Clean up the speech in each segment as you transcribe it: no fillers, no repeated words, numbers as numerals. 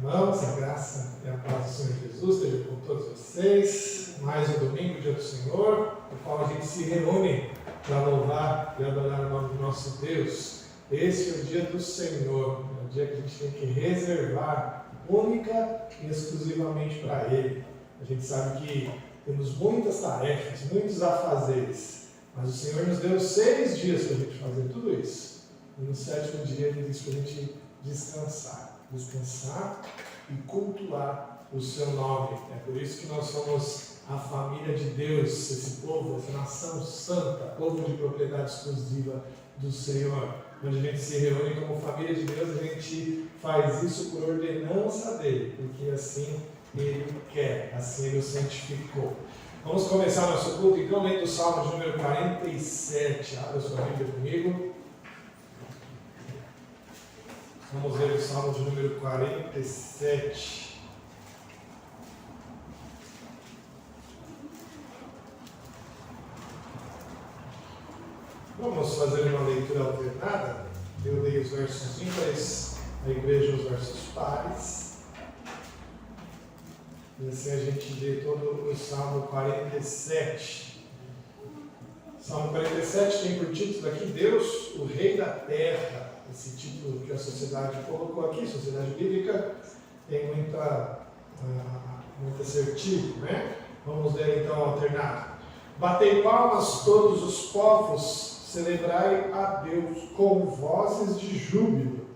Irmãos, a graça e a paz do Senhor Jesus esteja com todos vocês. Mais um domingo, dia do Senhor, no qual a gente se reúne para louvar e adorar o nome do nosso Deus. Este é o dia do Senhor, é o dia que a gente tem que reservar única e exclusivamente para Ele. A gente sabe que temos muitas tarefas, muitos afazeres, mas o Senhor nos deu 6 dias para a gente fazer tudo isso. E no 7º dia Ele disse para a gente descansar e cultuar o seu nome. É por isso que nós somos a família de Deus, esse povo, essa nação santa, povo de propriedade exclusiva do Senhor. Onde a gente se reúne como família de Deus, a gente faz isso por ordenança dele, porque assim ele quer, assim ele o santificou. Vamos começar nosso culto então lendo o Salmo de número 47. Abra sua Bíblia comigo. Vamos ler o Salmo de número 47. Vamos fazer uma leitura alternada. Eu leio os versos ímpares, a igreja os versos pares. E assim a gente lê todo o Salmo 47. Salmo 47 tem por título aqui Deus, o Rei da Terra. Esse título que a sociedade colocou aqui, sociedade bíblica, tem muita assertivo, né? Vamos ler então alternado. Batei palmas todos os povos, celebrai a Deus com vozes de júbilo.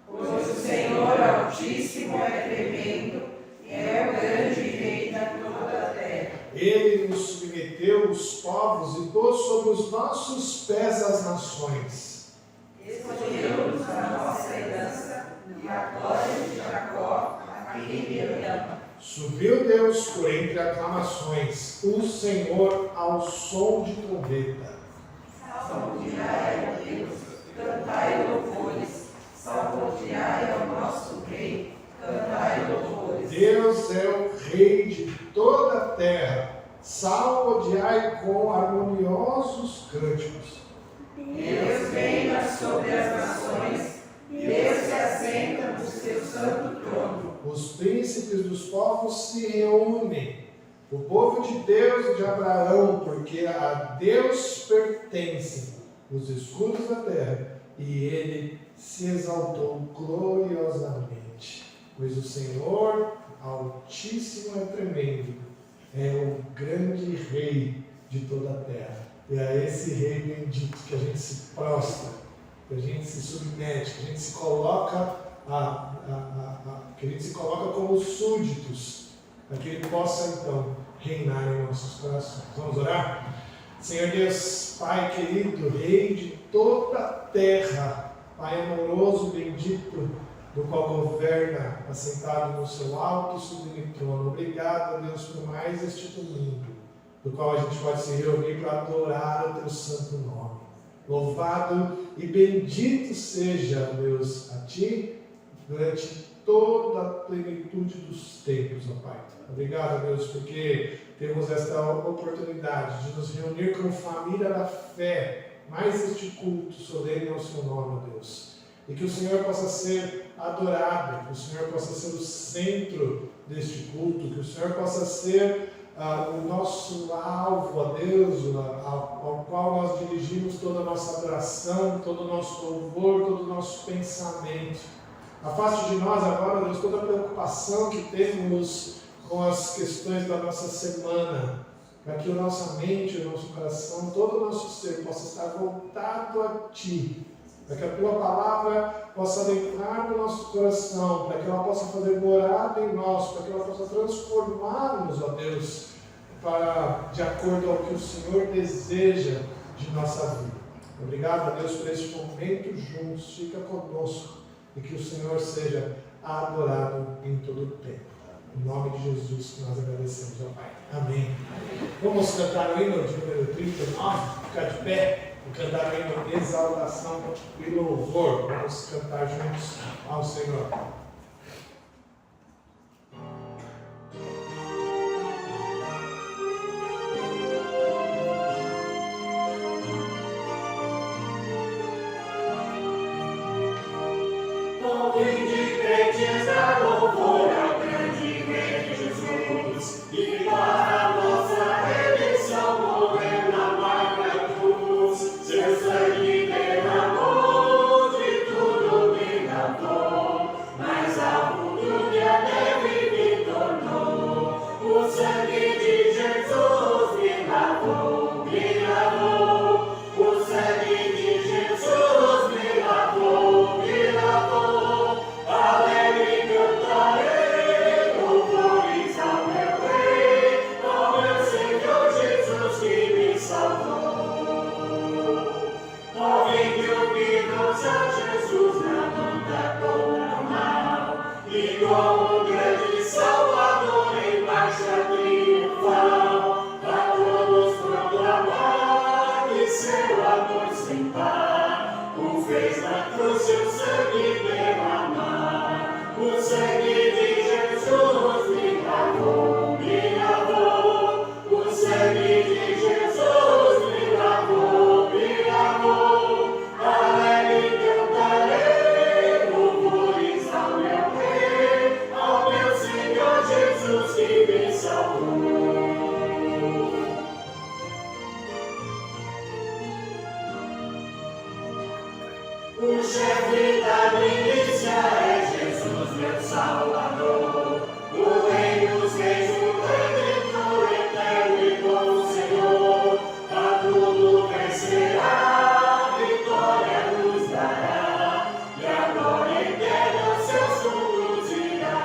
Pois o Senhor Altíssimo é tremendo, e é o grande Rei da toda a terra. Ele nos submeteu os povos e pôs sobre os nossos pés as nações. Escolheu-nos a nossa herança e a glória de Jacó, a quem ele ama. Subiu Deus por entre aclamações, o Senhor ao som de trombeta. Salmodiai a Deus, cantai louvores, salmodiai ao nosso Rei, cantai louvores. Deus é o Rei de toda a terra, salmodiai com harmoniosos cânticos. Deus reina sobre as nações, Deus se assenta no seu santo trono. Os príncipes dos povos se reúnem, o povo de Deus e de Abraão, porque a Deus pertencem os escudos da terra, e ele se exaltou gloriosamente. Pois o Senhor Altíssimo é tremendo, é o grande Rei de toda a terra. E a esse Rei bendito que a gente se prostra, que a gente se submete, que a gente se coloca, que a gente se coloca como súditos, para que Ele possa então reinar em nossos corações. Vamos orar? Senhor Deus, Pai querido, Rei de toda a terra, Pai amoroso, bendito, do qual governa, assentado no seu alto e sublime trono. Obrigado, Deus, por mais este domingo, do qual a gente pode se reunir para adorar o Teu santo nome. Louvado e bendito seja, Deus, a Ti, durante toda a plenitude dos tempos, ó Pai. Obrigado, Deus, porque temos esta oportunidade de nos reunir como família da fé, mais este culto solene ao Seu nome, ó Deus. E que o Senhor possa ser adorado, que o Senhor possa ser o centro deste culto, que o Senhor possa ser o nosso alvo, ó Deus, ao qual nós dirigimos toda a nossa adoração, todo o nosso louvor, todo o nosso pensamento. Afaste de nós agora, Deus, toda a preocupação que temos com as questões da nossa semana, para que a nossa mente, o nosso coração, todo o nosso ser possa estar voltado a Ti, para que a Tua palavra possa adentrar no nosso coração, para que ela possa fazer morada em nós, para que ela possa transformar-nos, ó Deus, de acordo ao que o Senhor deseja de nossa vida. Obrigado, a Deus, por este momento juntos. Fica conosco e que o Senhor seja adorado em todo o tempo. Em nome de Jesus que nós agradecemos, ó Pai. Amém. Vamos cantar o hino de número 39, ficar de pé e cantar o hino de exaltação e louvor. Vamos cantar juntos ao Senhor. Vinde crentes a louvor. apacentar, o fez na cruz seu sangue derramar. O sangue de Jesus me lavou, me lavou. O sangue de Jesus me lavou, me lavou. Alegre cantarei louvores ao meu Rei, ao meu Senhor Jesus que me salvou. O chefe da milícia é Jesus, meu Salvador. O Rei dos Reis, o Redentor eterno e bom Senhor. A tudo vencerá, a vitória nos dará, e a glória eterna seus conduzirá.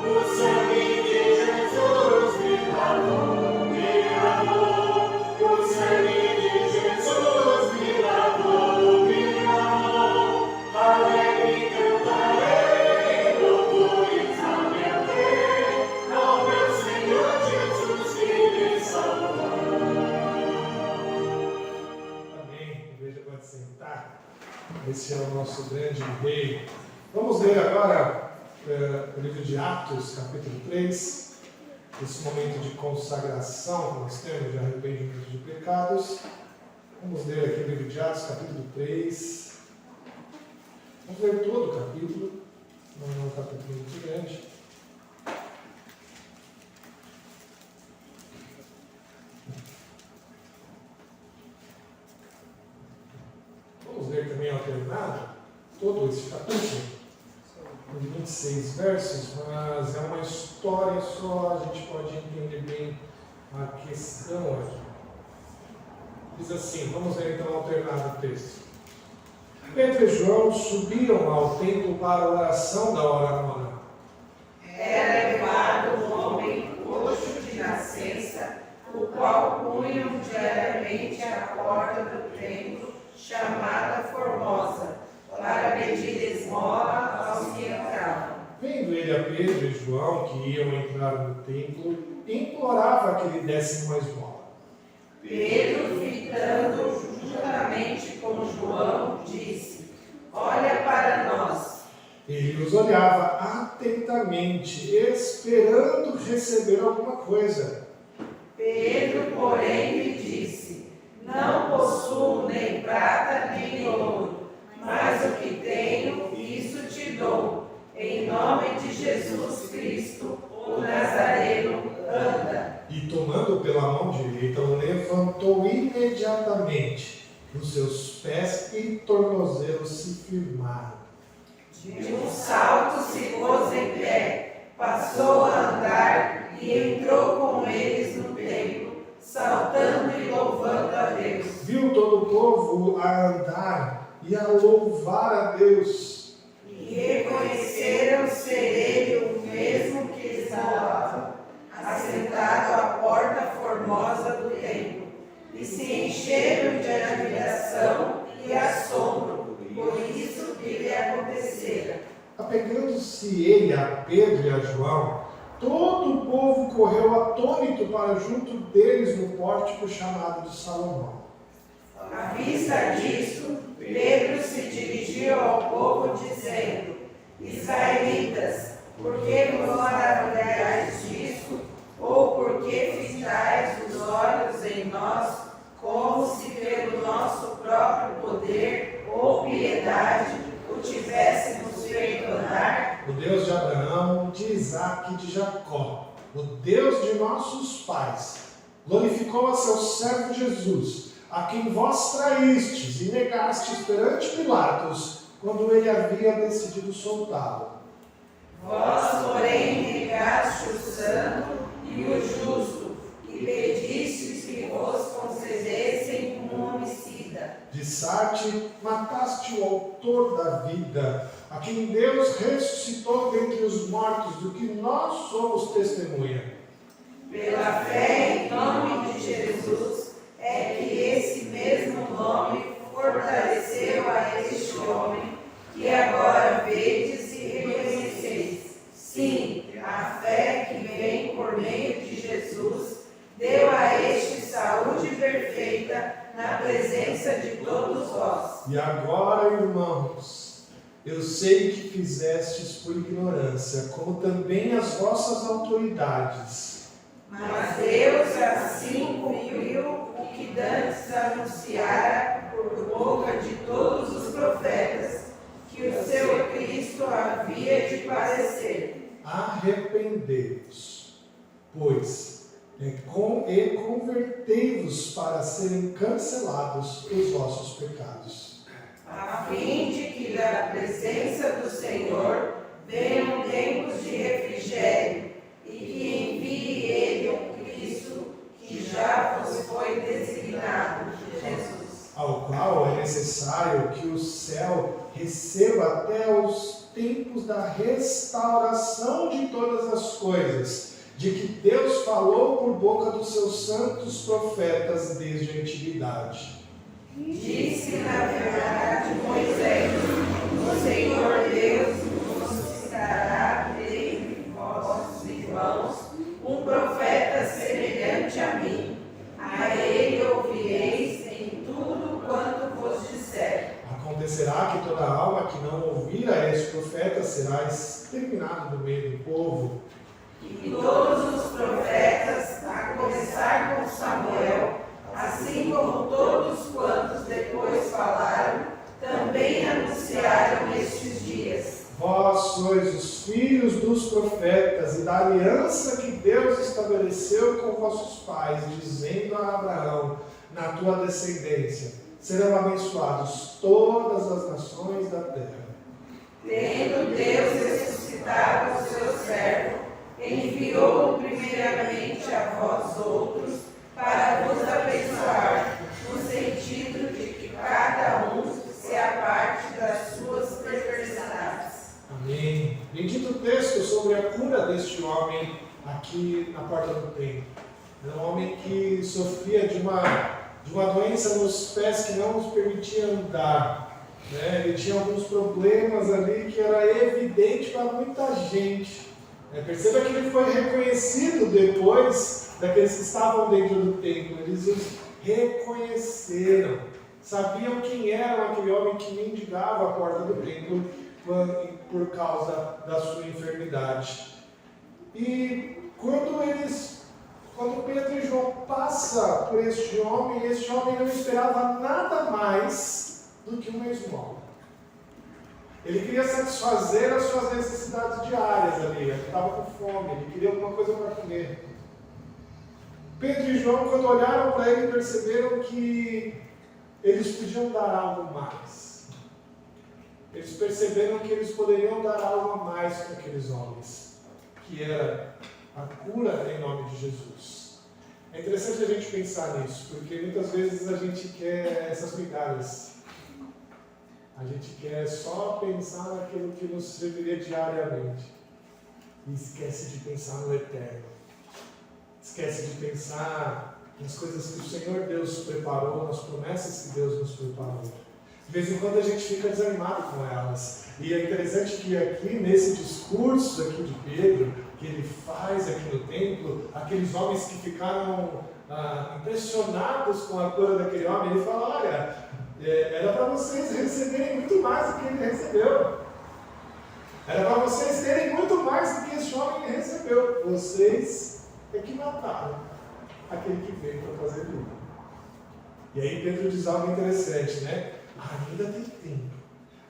O sangue de Jesus me lavou, me lavou. O sangue de Jesus me lavou, me lavou. Alegre cantarei louvores ao meu Rei, ao meu Senhor Jesus que me salvou. Amém. A igreja pode sentar. Esse é o nosso grande rei. Vamos ler agora o livro de Atos, capítulo 3. Esse momento de consagração que nós temos, de arrependimento de pecados. Vamos ler aqui o livro de Atos, capítulo 3. Vamos ler todo o capítulo. Não é um capítulo muito grande. Vamos ler também alternado todo esse capítulo, de 26 versos, mas é uma história só, a gente pode entender bem a questão aqui. Diz assim, vamos ler então alternado o texto. Pedro e João subiam ao templo para a oração da hora nona. Era levado um homem coxo de nascença, o qual punham diariamente à porta do templo, chamada Formosa, para pedir esmola aos que entravam. Vendo ele a Pedro e João, que iam entrar no templo, implorava que lhe dessem uma esmola. Pedro, fitando juntamente com João, disse: Olha para nós. Ele os olhava atentamente, esperando receber alguma coisa. Pedro, porém, lhe disse: Não possuo nem prata nem ouro, mas o que tenho, isso te dou. Em nome de Jesus Cristo, o Nazareno, anda. E tomando pela mão direita, o levantou imediatamente. Os seus pés e tornozelos se firmaram. De um salto se pôs em pé, passou a andar e entrou com eles no templo, saltando e louvando a Deus. Viu todo o povo a andar e a louvar a Deus. E reconheceram ser ele o mesmo que estava assentado à porta formosa do templo, e se encheram de admiração e assombro por isso que lhe acontecera. Apegando-se ele a Pedro e a João, todo o povo correu atônito para junto deles no pórtico chamado de Salomão. À vista disso, Pedro se dirigiu ao povo dizendo: Israelitas, por que vos maravilhais disso? Ou por que fitais os olhos em nós, como se pelo nosso próprio poder ou piedade o tivéssemos feito andar? O Deus de Abraão, de Isaque e de Jacó, o Deus de nossos pais, glorificou a seu servo Jesus, a quem vós traístes e negastes perante Pilatos, quando ele havia decidido soltá-lo. Vós, porém, negaste o santo e o justo, e pedistes que vos concedessem um homicida. De Sarte, mataste o autor da vida, a quem Deus ressuscitou dentre os mortos, do que nós somos testemunha. Pela fé em nome de Jesus, é que esse mesmo nome fortaleceu a este homem, que agora vedes e reconheceis. Sim, a fé que vem por meio de Jesus deu a este saúde perfeita na presença de todos vós. E agora, irmãos, eu sei que fizestes por ignorância, como também as vossas autoridades. Mas Deus assim cumpriu o que dantes anunciara por boca de todos os profetas, que o seu Cristo havia de padecer. Arrependei-vos, pois, e convertei-vos para serem cancelados os vossos pecados, A fim de que da presença do Senhor venham tempos de refrigério, e que envie Ele um Cristo que já vos foi designado, Jesus. ao qual é necessário que o céu receba até os tempos da restauração de todas as coisas, de que Deus falou por boca dos seus santos profetas desde a antiguidade. Disse na verdade Moisés: o Senhor Deus vos suscitará dentre vossos irmãos um profeta semelhante a mim. A ele ouvireis em tudo quanto vos disser. Acontecerá que toda alma que não ouvir a esse profeta será exterminada do meio do povo. E todos os profetas, a começar com Samuel, assim como todos quantos depois falaram, também anunciaram estes dias. Vós sois os filhos dos profetas e da aliança que Deus estabeleceu com vossos pais, dizendo a Abraão: na tua descendência serão abençoados todas as nações da terra. Tendo Deus ressuscitado o seu servo, enviou-o primeiramente a vós outros para vos abençoar, no sentido de que cada um se aparte das suas perversidades. Amém. Bendito texto sobre a cura deste homem aqui na porta do templo. Era um homem que sofria de uma doença nos pés que não nos permitia andar. Ele tinha alguns problemas ali que era evidente para muita gente. Perceba que ele foi reconhecido depois daqueles que estavam dentro do templo. Eles os reconheceram, sabiam quem era aquele homem que mendigava a porta do templo por causa da sua enfermidade. E quando Pedro e João passam por este homem não esperava nada mais do que uma esmola. Ele queria satisfazer as suas necessidades diárias ali, ele estava com fome, ele queria alguma coisa para comer. Pedro e João, quando olharam para ele, perceberam que eles podiam dar algo mais. Eles perceberam que eles poderiam dar algo a mais para aqueles homens, que era a cura em nome de Jesus. É interessante a gente pensar nisso, porque muitas vezes a gente quer essas migalhas. A gente quer só pensar naquilo que nos serviria diariamente. E esquece de pensar no eterno. Esquece de pensar nas coisas que o Senhor Deus preparou, nas promessas que Deus nos preparou. De vez em quando a gente fica desanimado com elas. E é interessante que aqui, nesse discurso aqui de Pedro, que ele faz aqui no templo, aqueles homens que ficaram impressionados com a cura daquele homem, ele fala: olha, era para vocês receberem muito mais do que ele recebeu. Era para vocês terem muito mais do que esse homem recebeu. Vocês é que mataram aquele que veio para fazer tudo. E aí Pedro diz algo interessante, né? Ainda tem tempo.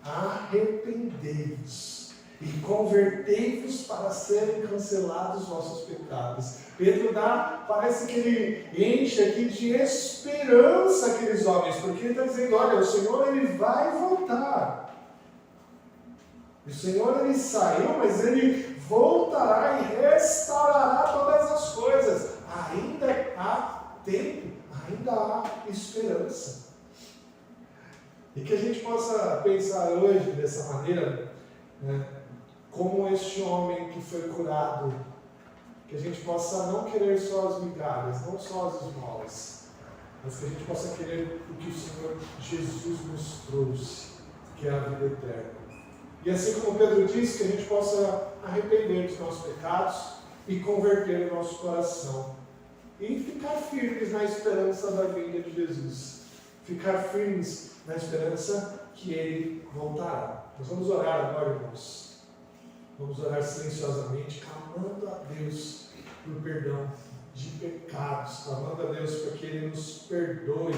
Arrependei-vos e convertei-vos para serem cancelados os vossos pecados. Pedro parece que ele enche aqui de esperança aqueles homens, porque ele está dizendo: olha, o Senhor ele vai voltar. O Senhor ele saiu, mas ele voltará e restaurará todas as coisas. Ainda há tempo, ainda há esperança. E que a gente possa pensar hoje dessa maneira, né, como este homem que foi curado, que a gente possa não querer só as migalhas, não só as esmolas, mas que a gente possa querer o que o Senhor Jesus nos trouxe, que é a vida eterna. E assim como Pedro disse, que a gente possa arrepender dos nossos pecados e converter o nosso coração. E ficar firmes na esperança da vinda de Jesus. Ficar firmes na esperança que Ele voltará. Nós vamos orar agora, irmãos. Vamos orar silenciosamente, clamando a Deus por perdão de pecados, clamando a Deus para que Ele nos perdoe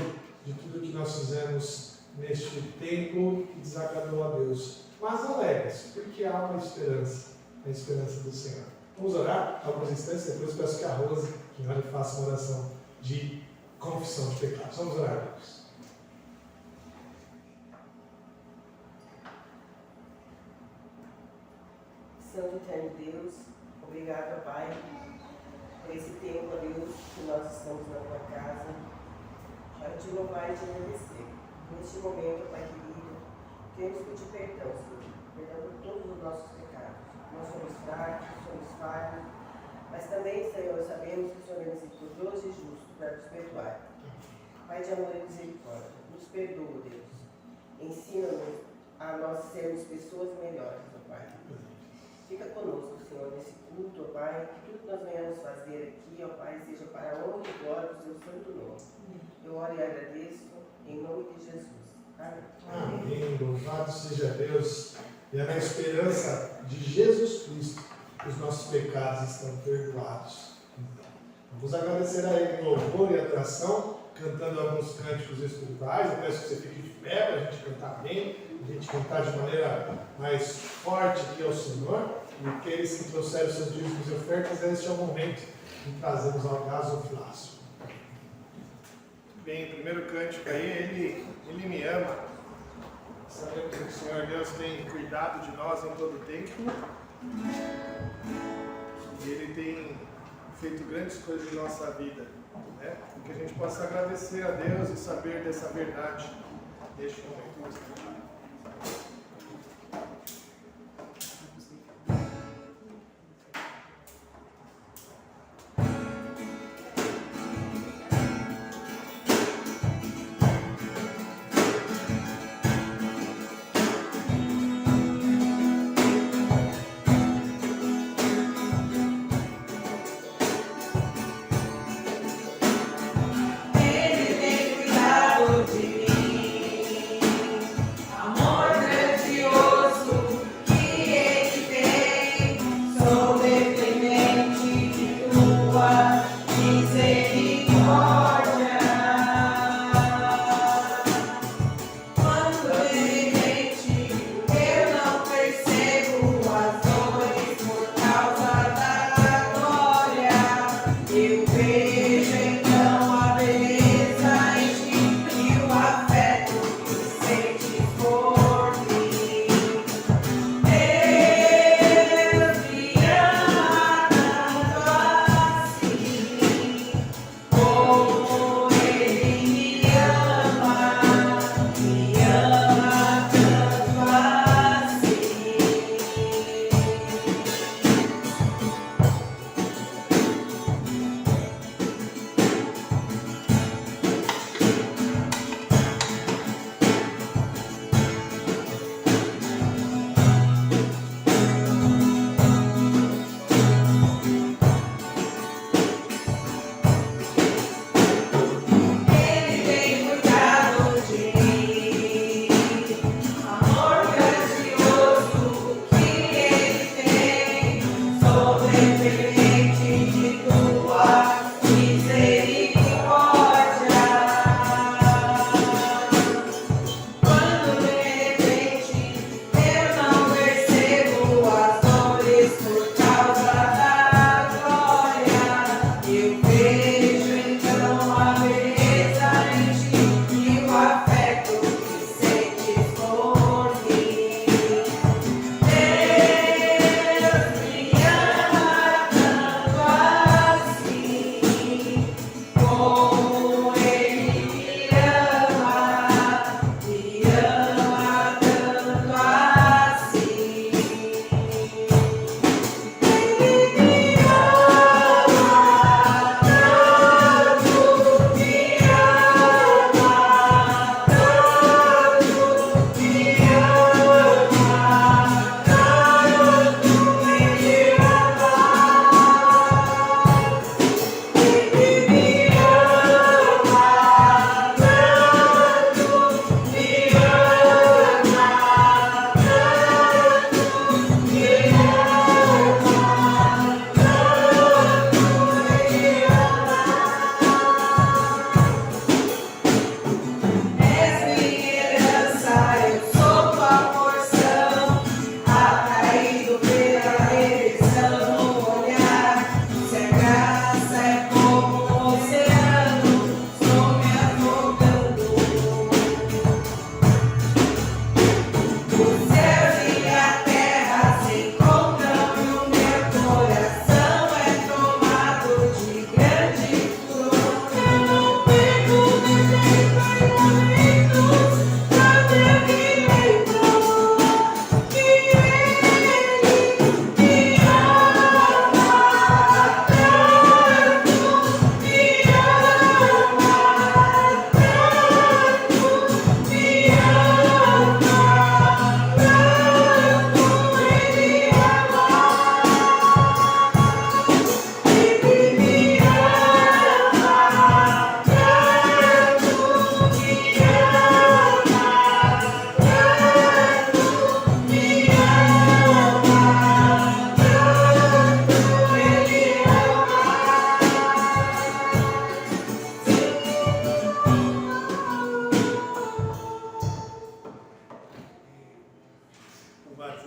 de tudo que nós fizemos neste tempo que desagradou a Deus. Mas alegres, porque há uma esperança, a esperança do Senhor. Vamos orar alguns instantes, depois peço que a Rose, que ore, faça uma oração de confissão de pecados. Vamos orar, irmãos. Santo Eterno Deus, obrigado, Pai, por esse tempo, ó Deus, que nós estamos na tua casa, para te louvar e te agradecer. Neste momento, Pai querido, queremos pedir perdão, Senhor, perdão por todos os nossos pecados. Nós somos fracos, somos falhos, mas também, Senhor, sabemos que o Senhor é misericordioso e justo para nos perdoar. Pai de amor e misericórdia, nos perdoa, Deus. Ensina-nos a nós sermos pessoas melhores, ó Pai. Fica conosco, Senhor, nesse culto, ó Pai, que tudo que nós venhamos fazer aqui, ó Pai, seja para a honra e glória do seu santo nome. Eu oro e agradeço em nome de Jesus. Amém. Amém. Louvado seja Deus. E é na esperança de Jesus Cristo que os nossos pecados estão perdoados. Vamos agradecer a Ele em louvor e adoração, cantando alguns cânticos espirituais. Eu peço que você fique de pé para a gente cantar bem, a gente cantar de maneira mais forte aqui ao Senhor. E aqueles que trouxeram seus dízimos e ofertas, este é o momento de trazermos ao gasofilácio. Bem, o primeiro cântico aí, Ele me ama. Sabemos que o Senhor Deus tem cuidado de nós em todo o tempo. E Ele tem feito grandes coisas em nossa vida. Né? E que a gente possa agradecer a Deus e saber dessa verdade neste momento. Ele tem cuidado de mim, amor grande.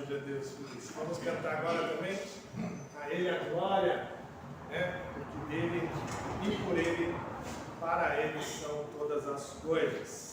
Glória a Deus por isso. Vamos cantar agora também a Ele a glória, né? Porque dele e por Ele, para Ele são todas as coisas.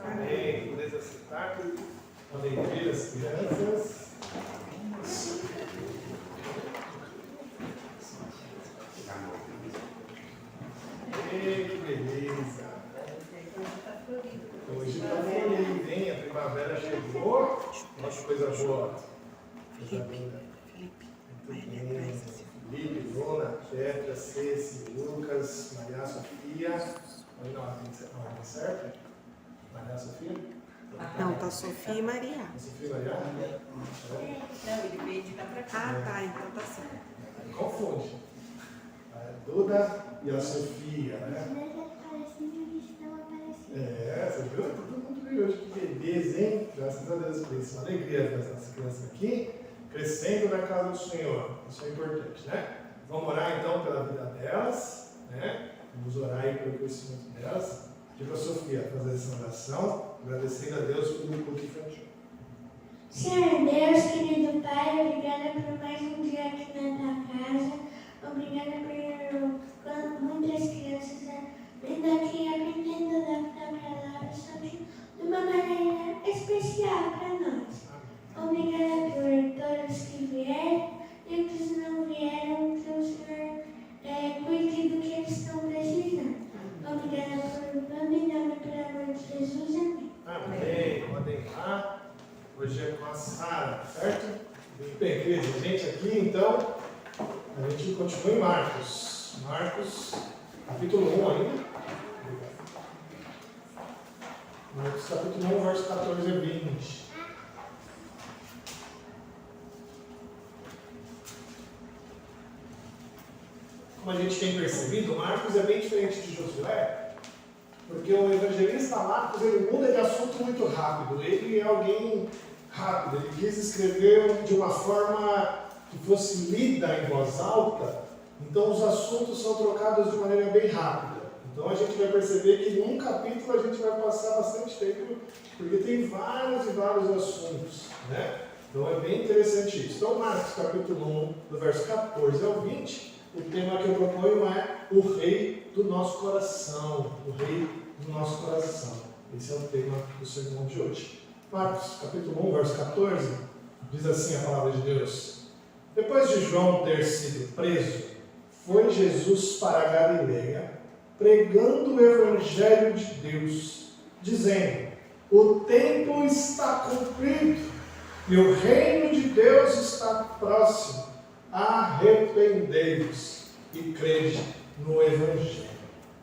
Amém. Podeis assentar, querido. Podem vir as crianças. Ei, que beleza! Hoje está florido, hein? A primavera chegou. Nossa, coisa boa. Felipe, Luna, Petra, Ceci, Lucas, Maria Sofia. Aí não, tem certo? Maria Sofia? Não, tá Sofia e Maria. Sofia e Maria? Não, ele veio de cá pra cá. Ah, tá, então tá certo. Confunde. A Duda e a Sofia, né? Você viu? Todo mundo veio hoje, que beleza, hein? Graças a Deus por isso. Uma alegria ver essas crianças aqui, crescendo na casa do Senhor. Isso é importante, né? Vamos orar então pela vida delas, né? Vamos orar aí pelo crescimento delas. Pedir para a Sofia fazer essa oração, agradecendo a Deus pelo culto infantil. Senhor Deus, querido Pai, obrigada por mais um dia aqui na tua casa. Obrigada por muitas crianças vindo aqui aprendendo da tua palavra, Senhor, de uma maneira especial para nós. Obrigada por todos que vieram e os que não vieram, que o Senhor cuide do que eles estão precisando. Obrigada por dominar pelo amor de Jesus. Amém. Amém. Podem ir lá. Hoje é com a Sara, certo? Bem, queridos, a gente aqui, então, a gente continua em Marcos. Marcos, capítulo 1 ainda. Marcos, capítulo 1, verso 14 a 20. Como a gente tem percebido, Marcos é bem diferente de Josué, porque o evangelista Marcos, ele muda de assunto muito rápido. Ele é alguém rápido, ele quis escrever de uma forma que fosse lida em voz alta, então os assuntos são trocados de maneira bem rápida. Então a gente vai perceber que num capítulo a gente vai passar bastante tempo, porque tem vários e vários assuntos, né? Então é bem interessante isso. Então Marcos capítulo 1, do verso 14 ao 20, o tema que eu proponho é o Rei do nosso coração, o Rei do nosso coração. Esse é o tema do sermão de hoje. Marcos capítulo 1, verso 14, diz assim a palavra de Deus: Depois de João ter sido preso, foi Jesus para a Galileia, pregando o Evangelho de Deus, dizendo: o tempo está cumprido e o reino de Deus está próximo. Arrependei-vos e crede no Evangelho.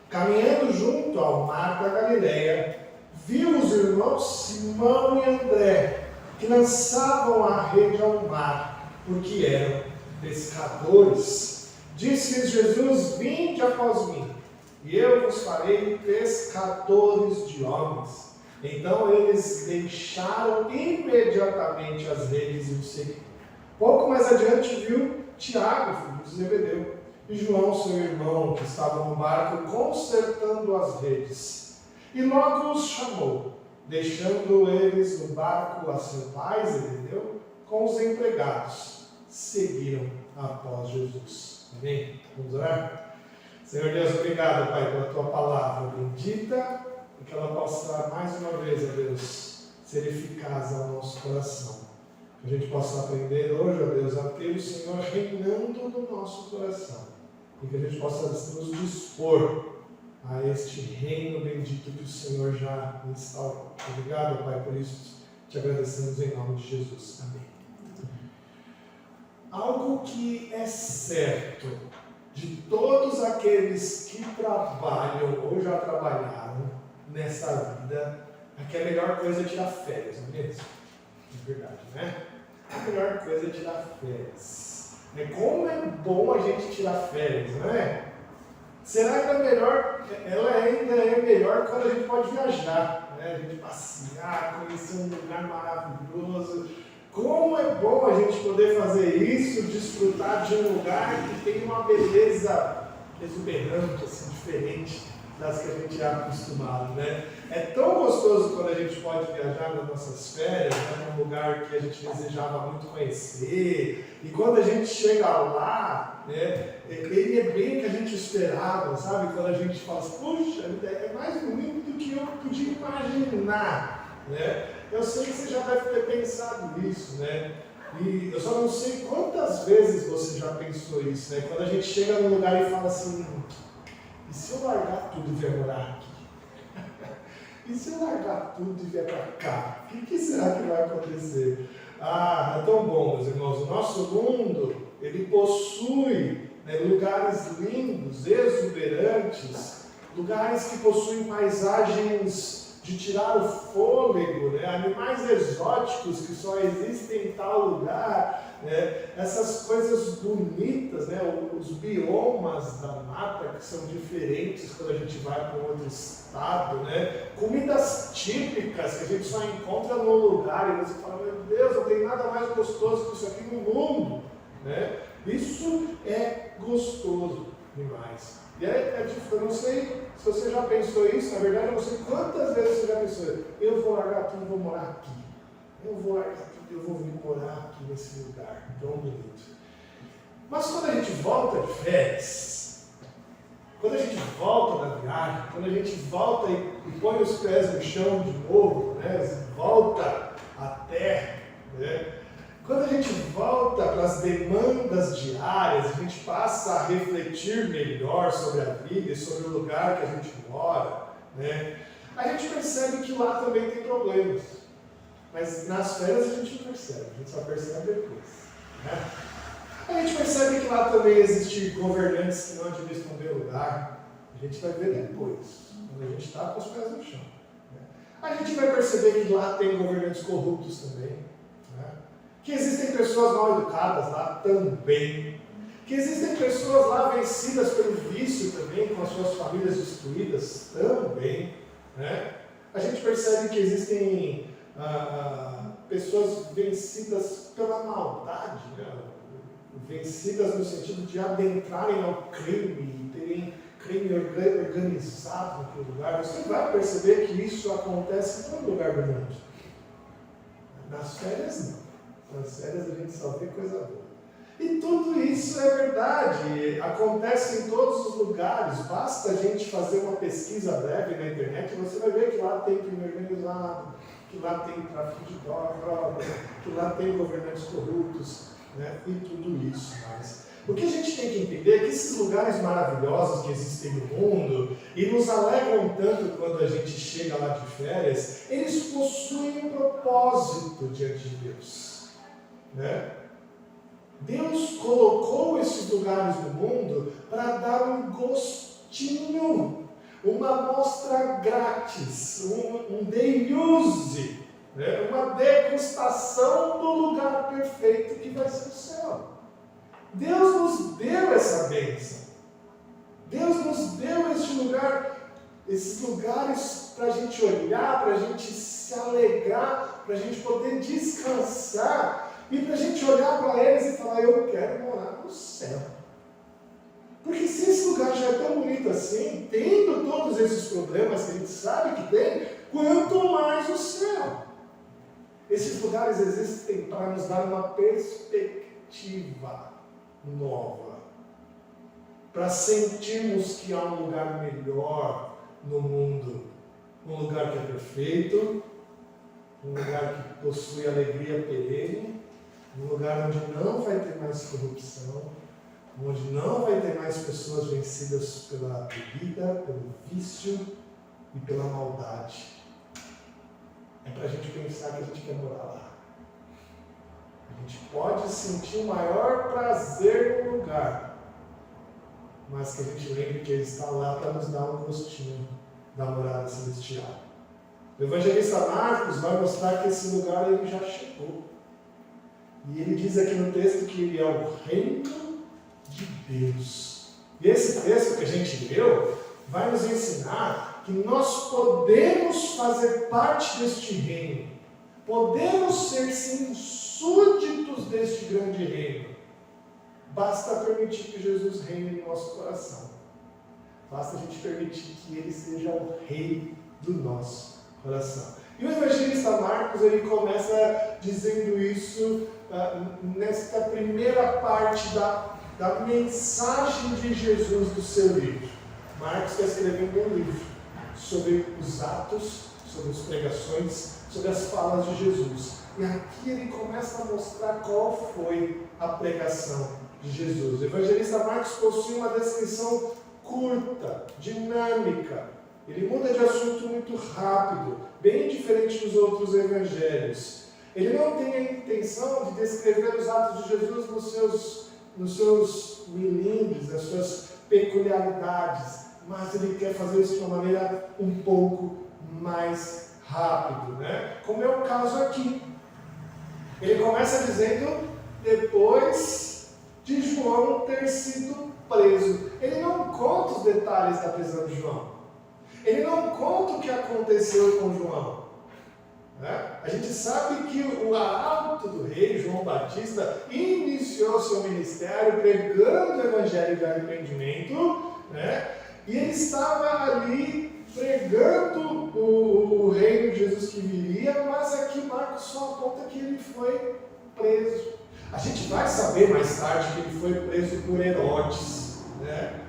Caminhando junto ao mar da Galileia, viu os irmãos Simão e André, que lançavam a rede ao mar, porque eram pescadores. Disse-lhes Jesus: vinde após mim, e eu vos farei pescadores de homens. Então eles deixaram imediatamente as redes e o seguiram. Pouco mais adiante viu Tiago, filho de Zebedeu, e João, seu irmão, que estava no barco consertando as redes. E logo os chamou, deixando eles no barco a seu pai Zebedeu com os empregados. Seguiram após Jesus. Amém? Vamos orar? Senhor Deus, obrigado, Pai, pela Tua palavra bendita, e que ela possa mais uma vez, ó Deus, ser eficaz ao nosso coração. Que a gente possa aprender hoje, ó Deus, a ter o Senhor reinando no nosso coração. E que a gente possa nos dispor a este reino bendito que o Senhor já instaurou. Obrigado, Pai, por isso te agradecemos em nome de Jesus. Amém. Algo que é certo de todos aqueles que trabalham ou já trabalharam nessa vida é que a melhor coisa é tirar férias, não é mesmo? É verdade, né? A melhor coisa é tirar férias. Como é bom a gente tirar férias, não é? Será ainda melhor, ela ainda é melhor quando a gente pode viajar, né? A gente passear, conhecer um lugar maravilhoso. Como é bom a gente poder fazer isso, desfrutar de um lugar que tem uma beleza exuberante, assim, diferente das que a gente é acostumado, né? É tão gostoso quando a gente pode viajar nas nossas férias, né, num lugar que a gente desejava muito conhecer, e quando a gente chega lá, né, ele é bem o que a gente esperava, sabe? Quando a gente fala assim, puxa, é mais bonito do que eu podia imaginar, né? Eu sei que você já deve ter pensado nisso, né? E eu só não sei quantas vezes você já pensou isso, né? Quando a gente chega num lugar e fala assim, e se eu largar tudo e vier morar aqui? E se eu largar tudo e vier para cá? O que será que vai acontecer? É tão bom, meus irmãos. O nosso mundo, ele possui, né, lugares lindos, exuberantes, lugares que possuem paisagens de tirar o fôlego, né, animais exóticos que só existem em tal lugar, né, essas coisas bonitas, né, os biomas da mata que são diferentes quando a gente vai para um outro estado, né, comidas típicas que a gente só encontra num lugar e você fala, meu Deus, não tem nada mais gostoso que isso aqui no mundo, né? Isso é gostoso demais. E eu não sei se você já pensou isso, na verdade eu não sei quantas vezes você já pensou, eu vou largar tudo e vou morar aqui. Eu vou largar tudo e eu vou vir morar aqui nesse lugar tão bonito. Mas quando a gente volta de férias, quando a gente volta da viagem, quando a gente volta e põe os pés no chão de novo, né, volta à terra, né, quando a gente volta para as demandas diárias, a gente passa a refletir melhor sobre a vida e sobre o lugar que a gente mora, né? A gente percebe que lá também tem problemas. Mas nas férias a gente não percebe, a gente só percebe depois, né? A gente percebe que lá também existem governantes que não administram bem o lugar. A gente vai ver depois, quando a gente está com os pés no chão, né? A gente vai perceber que lá tem governantes corruptos também, né? Que existem pessoas mal educadas lá também, que existem pessoas lá vencidas pelo vício também, com as suas famílias destruídas também, né? A gente percebe que existem pessoas vencidas pela maldade, né? Vencidas no sentido de adentrarem ao crime, terem crime organizado naquele lugar. Você vai perceber que isso acontece em todo lugar do mundo. Nas férias não. Nas férias a gente só vê coisa boa. E tudo isso é verdade, acontece em todos os lugares. Basta a gente fazer uma pesquisa breve na internet e você vai ver que lá tem crime organizado, que lá tem tráfico de drogas, que lá tem governantes corruptos, né? E tudo isso. Mas o que a gente tem que entender é que esses lugares maravilhosos que existem no mundo e nos alegram tanto quando a gente chega lá de férias, eles possuem um propósito diante de Deus. Né? Deus colocou esses lugares no mundo para dar um gostinho, uma amostra grátis, um day use, né? Uma degustação do lugar perfeito que vai ser o céu. Deus nos deu essa bênção. Deus nos deu este lugar, esses lugares para a gente olhar, para a gente se alegrar, para a gente poder descansar. E para a gente olhar para eles e falar, eu quero morar no céu. Porque se esse lugar já é tão bonito assim, tendo todos esses problemas que a gente sabe que tem, quanto mais o céu. Esses lugares existem para nos dar uma perspectiva nova. Para sentirmos que há um lugar melhor no mundo. Um lugar que é perfeito, um lugar que possui alegria perene, um lugar onde não vai ter mais corrupção, onde não vai ter mais pessoas vencidas pela bebida, pelo vício e pela maldade. É para a gente pensar que a gente quer morar lá. A gente pode sentir o maior prazer no lugar, mas que a gente lembre que Ele está lá para nos dar um gostinho da morada celestial. O evangelista Marcos vai mostrar que esse lugar ele já chegou. E ele diz aqui no texto que ele é o reino de Deus. E esse texto que a gente leu vai nos ensinar que nós podemos fazer parte deste reino. Podemos ser, sim, súditos deste grande reino. Basta permitir que Jesus reine no nosso coração. Basta a gente permitir que Ele seja o rei do nosso coração. E o evangelista Marcos, ele começa dizendo isso nesta primeira parte da mensagem de Jesus do seu livro. Marcos está escrevendo um livro sobre os Atos, sobre as pregações, sobre as falas de Jesus. E aqui ele começa a mostrar qual foi a pregação de Jesus. O evangelista Marcos possui uma descrição curta, dinâmica. Ele muda de assunto muito rápido, bem diferente dos outros evangelhos. Ele não tem a intenção de descrever os atos de Jesus nos seus milímetros, nas suas peculiaridades, mas ele quer fazer isso de uma maneira um pouco mais rápido, né? Como é o caso aqui. Ele começa dizendo, depois de João ter sido preso. Ele não conta os detalhes da prisão de João. Ele não conta o que aconteceu com João. Né? A gente sabe que o arauto do rei, João Batista, iniciou seu ministério pregando o evangelho de arrependimento, né? E ele estava ali pregando o reino de Jesus que viria, mas aqui Marcos só aponta que ele foi preso. A gente vai saber mais tarde que ele foi preso por Herodes, né?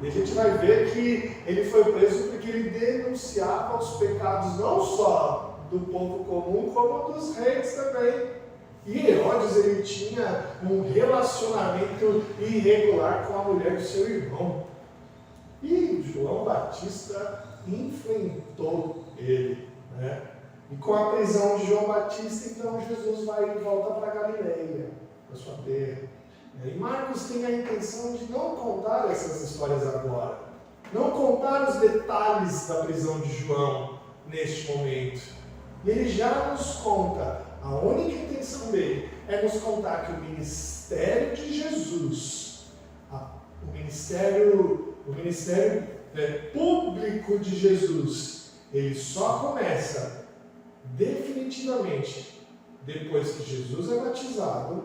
E a gente vai ver que ele foi preso porque ele denunciava os pecados não só do povo comum, como dos reis também. E Herodes, ele tinha um relacionamento irregular com a mulher do seu irmão. E João Batista enfrentou ele, né? E com a prisão de João Batista, então Jesus vai e volta para Galileia, para sua terra. E Marcos tem a intenção de não contar essas histórias agora, não contar os detalhes da prisão de João neste momento. E ele já nos conta, a única intenção dele é nos contar que o ministério de Jesus, o ministério público de Jesus, ele só começa definitivamente depois que Jesus é batizado,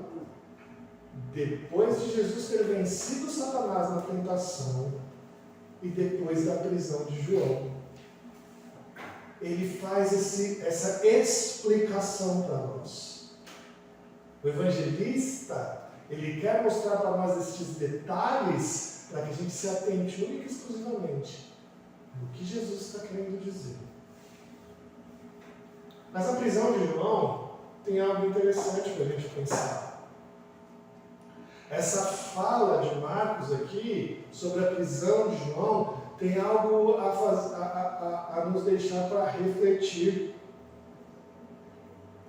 depois de Jesus ter vencido Satanás na tentação e depois da prisão de João. Ele faz essa explicação para nós. O evangelista, ele quer mostrar para nós estes detalhes para que a gente se atente única e exclusivamente no que Jesus está querendo dizer. Mas a prisão de João tem algo interessante para a gente pensar. Essa fala de Marcos aqui sobre a prisão de João tem algo a nos deixar para refletir.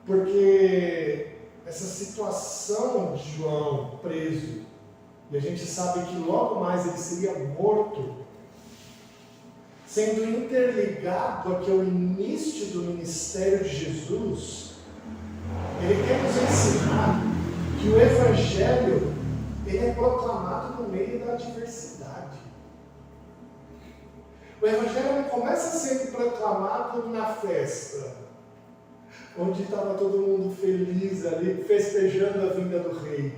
Porque essa situação de João preso, e a gente sabe que logo mais ele seria morto, sendo interligado aqui ao início do ministério de Jesus, ele quer nos ensinar que o Evangelho ele é proclamado no meio da adversidade. O Evangelho não começa sendo proclamado na festa, onde estava todo mundo feliz ali, festejando a vinda do rei.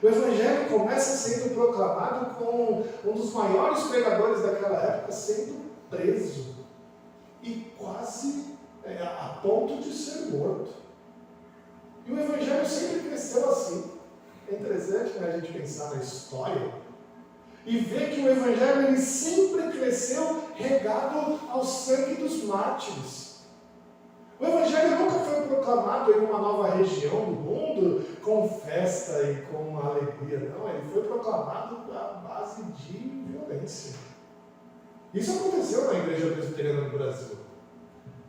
O Evangelho começa sendo proclamado com um dos maiores pregadores daquela época sendo preso e quase a ponto de ser morto. E o Evangelho sempre cresceu assim. É interessante, né, a gente pensar na história e ver que o Evangelho ele sempre cresceu regado ao sangue dos mártires. O Evangelho nunca foi proclamado em uma nova região do mundo com festa e com alegria, não. Ele foi proclamado à base de violência. Isso aconteceu na Igreja Presbiteriana do Brasil.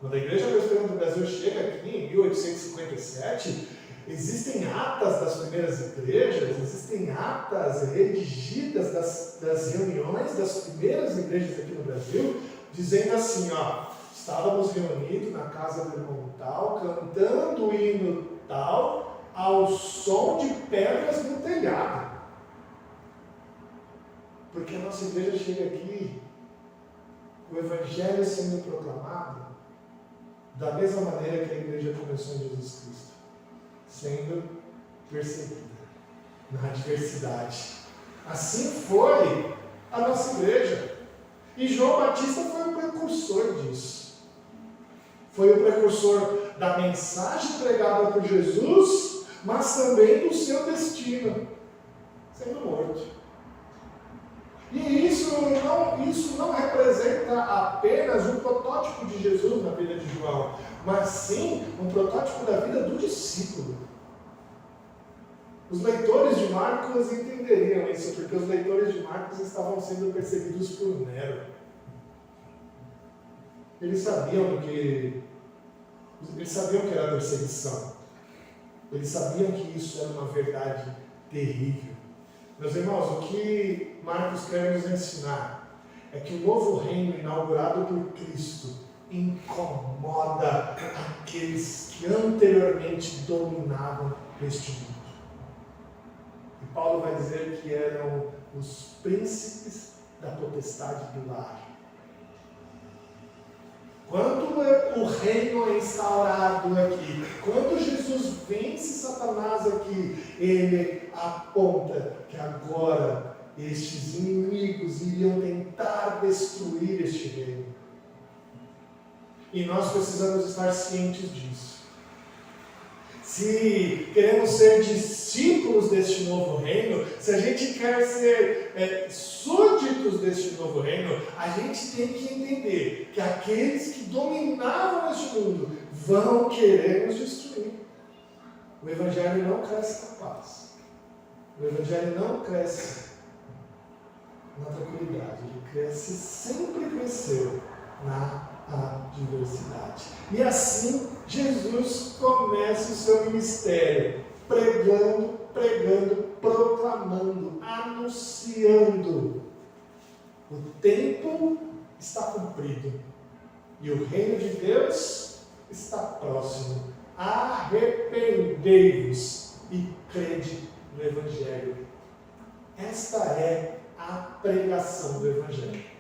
Quando a Igreja Presbiteriana do Brasil chega aqui em 1857, existem atas das primeiras igrejas, existem atas redigidas das reuniões das primeiras igrejas aqui no Brasil, dizendo assim, estávamos reunidos na casa do irmão tal, cantando o hino tal, ao som de pedras no telhado. Porque a nossa igreja chega aqui, o Evangelho sendo proclamado, da mesma maneira que a igreja começou em Jesus Cristo, sendo perseguida na adversidade. Assim foi a nossa igreja. E João Batista foi o precursor disso. Foi o precursor da mensagem pregada por Jesus, mas também do seu destino, sendo morto. E isso não representa apenas um protótipo de Jesus na vida de João, mas sim um protótipo da vida do discípulo. Os leitores de Marcos entenderiam isso, porque os leitores de Marcos estavam sendo perseguidos por Nero. Eles sabiam que era perseguição. Eles sabiam que isso era uma verdade terrível. Meus irmãos, o que Marcos quer nos ensinar é que o novo reino inaugurado por Cristo incomoda aqueles que anteriormente dominavam este mundo. E Paulo vai dizer que eram os príncipes da potestade do ar. Quando o reino é instaurado aqui, quando Jesus vence Satanás aqui, ele aponta que agora estes inimigos iriam tentar destruir este reino. E nós precisamos estar cientes disso. Se queremos ser discípulos deste novo reino, se a gente quer ser súditos deste novo reino, a gente tem que entender que aqueles que dominavam este mundo vão querer nos destruir. O Evangelho não cresce na paz. O Evangelho não cresce na tranquilidade. Ele cresce, sempre cresceu na adversidade. E assim, Jesus começa o seu ministério, pregando, proclamando, anunciando. O tempo está cumprido e o reino de Deus está próximo. Arrependei-vos e crede no Evangelho. Esta é a pregação do Evangelho.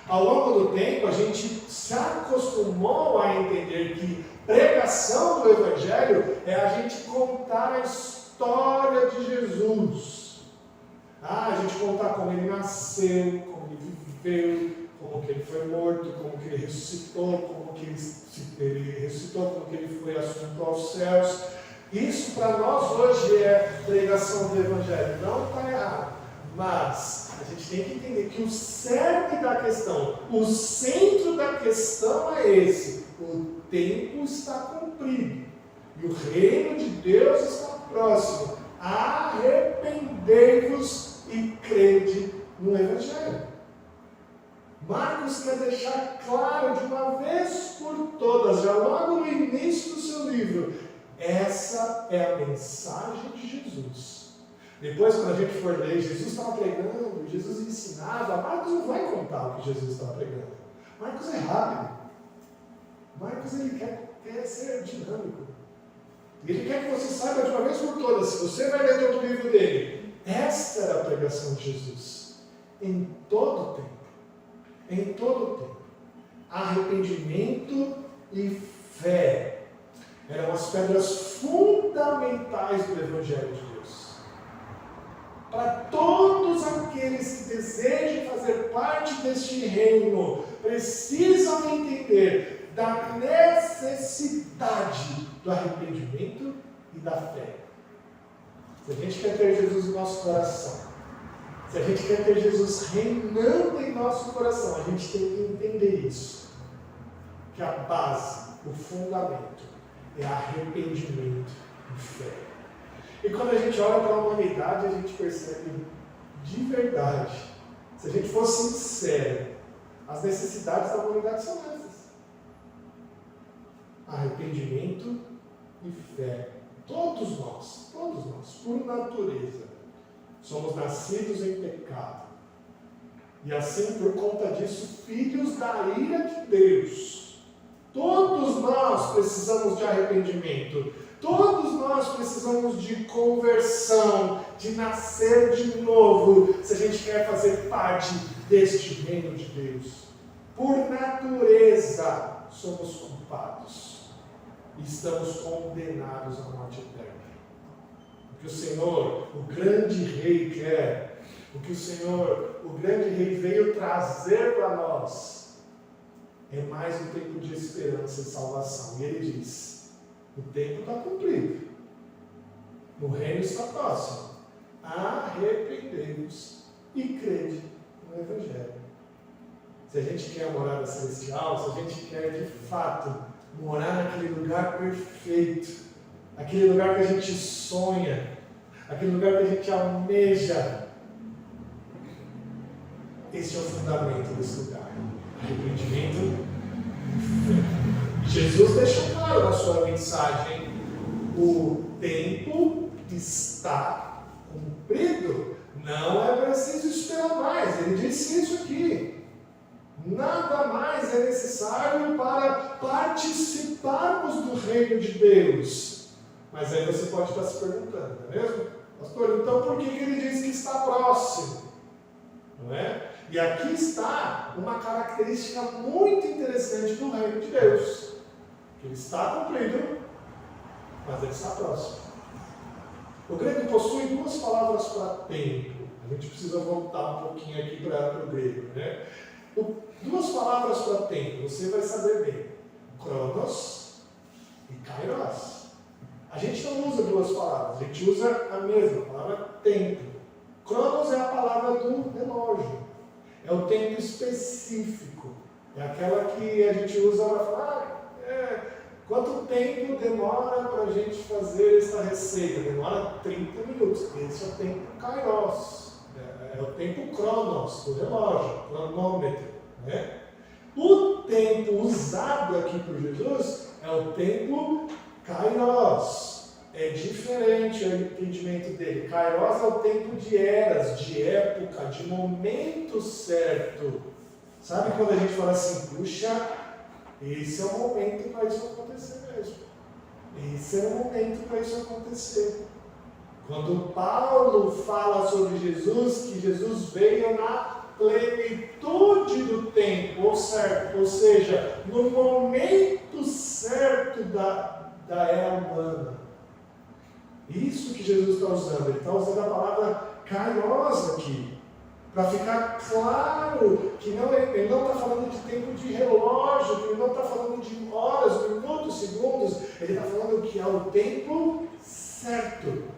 Ao longo do tempo, a gente se acostumou a entender que pregação do Evangelho é a gente contar a história de Jesus. A gente contar como ele nasceu, como ele viveu, como que ele foi morto, como que ele ressuscitou, como que ele foi assunto aos céus. Isso para nós hoje é pregação do Evangelho. Não está errado, mas a gente tem que entender que o cerne da questão, o centro da questão é esse: o tempo está cumprido e o reino de Deus está próximo. Arrependei-vos e crede no Evangelho. Marcos quer deixar claro de uma vez por todas, já logo no início do seu livro, essa é a mensagem de Jesus. Depois, quando a gente for ler, Jesus estava pregando, Jesus ensinava. Marcos não vai contar o que Jesus estava pregando. Marcos é rápido. Marcos ele quer ser dinâmico. Ele quer que você saiba de uma vez por todas. Se você vai ler todo o livro dele, esta era a pregação de Jesus. Em todo o tempo. Em todo o tempo. Arrependimento e fé eram as pedras fundamentais do Evangelho de Deus. Para todos aqueles que desejam fazer parte deste reino, precisam entender da necessidade do arrependimento e da fé. Se a gente quer ter Jesus em nosso coração, se a gente quer ter Jesus reinando em nosso coração, a gente tem que entender isso. Que a base, o fundamento, é arrependimento e fé. E quando a gente olha para a humanidade, a gente percebe de verdade, se a gente for sincero, as necessidades da humanidade são essas: arrependimento e fé. Todos nós, por natureza, somos nascidos em pecado. E assim, por conta disso, filhos da ira de Deus. Todos nós precisamos de arrependimento. Todos nós precisamos de conversão, de nascer de novo, se a gente quer fazer parte deste reino de Deus. Por natureza, somos culpados e estamos condenados à morte eterna. O que o Senhor, o grande Rei, quer, o que o Senhor, o grande Rei, veio trazer para nós, é mais um tempo de esperança e salvação. E Ele diz: o tempo está cumprido, o reino está próximo. Arrependei-vos e crede no Evangelho. Se a gente quer a morada celestial, se a gente quer de fato morar naquele lugar perfeito, aquele lugar que a gente sonha, aquele lugar que a gente almeja, este é o fundamento desse lugar. Arrependimento e fé. Jesus deixou claro na sua mensagem: o tempo está cumprido. Não é preciso esperar mais. Ele disse isso aqui. Nada mais é necessário para participarmos do reino de Deus. Mas aí você pode estar se perguntando, não é mesmo? Pastor, então por que ele diz que está próximo? Não é? E aqui está uma característica muito interessante do reino de Deus. Que ele está cumprido, mas ele está próximo. O grego possui duas palavras para tempo. A gente precisa voltar um pouquinho aqui para o grego, né? Duas palavras para tempo, você vai saber bem. Cronos e kairos. A gente não usa duas palavras, a gente usa a mesma palavra tempo. Cronos é a palavra do relógio. É o tempo específico. É aquela que a gente usa para falar, quanto tempo demora para a gente fazer essa receita? Demora 30 minutos. Esse é o tempo kairos. É o tempo cronos, do relógio, cronômetro. Né? O tempo usado aqui por Jesus é o tempo kairos. É diferente o entendimento dele. Kairos é o tempo de eras, de época, de momento certo. Sabe quando a gente fala assim, puxa, esse é o momento para isso acontecer mesmo. Esse é o momento para isso acontecer. Quando Paulo fala sobre Jesus, que Jesus veio na plenitude do tempo, ou seja, no momento certo da era humana. Isso que Jesus está usando, ele está usando a palavra kairos aqui, para ficar claro que ele não está falando de tempo de relógio, que ele não está falando de horas, minutos, segundos, ele está falando que é o tempo certo.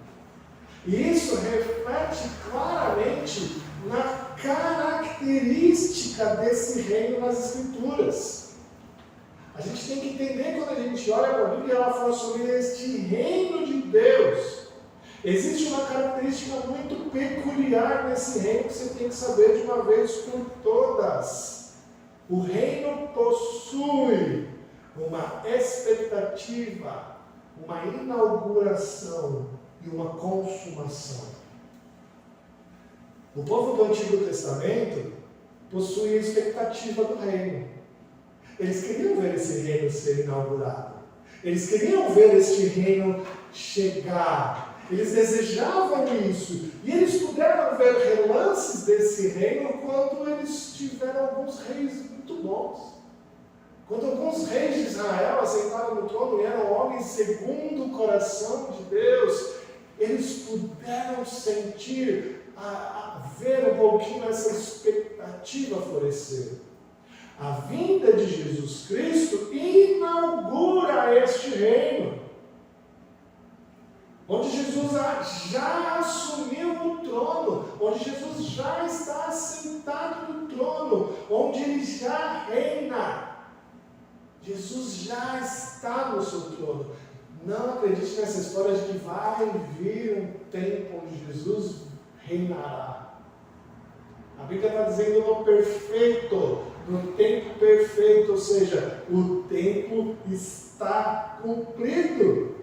E isso reflete claramente na característica desse reino nas Escrituras. A gente tem que entender quando a gente olha para a Bíblia e ela fala sobre este reino de Deus. Existe uma característica muito peculiar nesse reino que você tem que saber de uma vez por todas. O reino possui uma expectativa, uma inauguração e uma consumação. O povo do Antigo Testamento possui a expectativa do reino. Eles queriam ver esse reino ser inaugurado. Eles queriam ver este reino chegar. Eles desejavam isso. E eles puderam ver relances desse reino quando eles tiveram alguns reis muito bons. Quando alguns reis de Israel assentaram no trono e eram homens segundo o coração de Deus, eles puderam sentir, ver um pouquinho essa expectativa florescer. A vinda de Jesus Cristo inaugura este reino, onde Jesus já assumiu o trono, onde Jesus já está assentado no trono, onde ele já reina. Jesus já está no seu trono. Não acredite nessa história de que vai vir um tempo onde Jesus reinará. A Bíblia está dizendo no perfeito, no tempo perfeito, ou seja, o tempo está cumprido.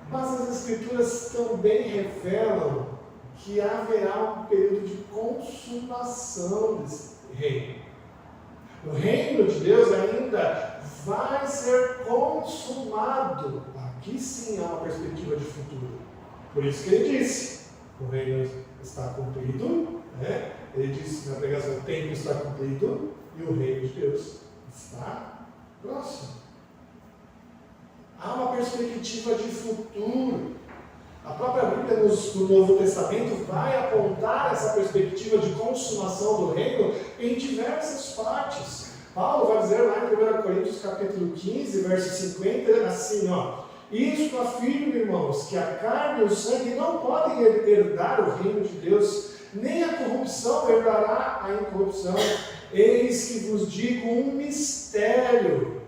Mas as Escrituras também revelam que haverá um período de consumação desse reino. O reino de Deus ainda vai ser consumado. Aqui sim há uma perspectiva de futuro. Por isso que ele disse, o reino está cumprido, né? Ele disse na pregação, o tempo está cumprido e o reino de Deus está próximo. Há uma perspectiva de futuro. A própria Bíblia no Novo Testamento vai apontar essa perspectiva de consumação do reino em diversas partes. Paulo vai dizer lá em 1 Coríntios capítulo 15, verso 50, assim, isto afirma, irmãos, que a carne e o sangue não podem herdar o reino de Deus, nem a corrupção herdará a incorrupção. Eis que vos digo um mistério: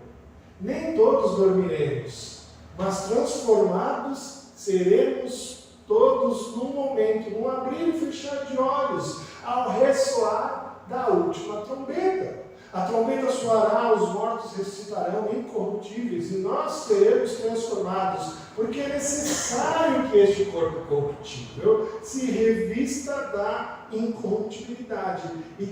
nem todos dormiremos, mas transformados seremos todos num momento, num abrir e fechar de olhos, ao ressoar da última trombeta. A trombeta soará, os mortos ressuscitarão incorruptíveis e nós seremos transformados, porque é necessário que este corpo corruptível se revista da incorruptibilidade e o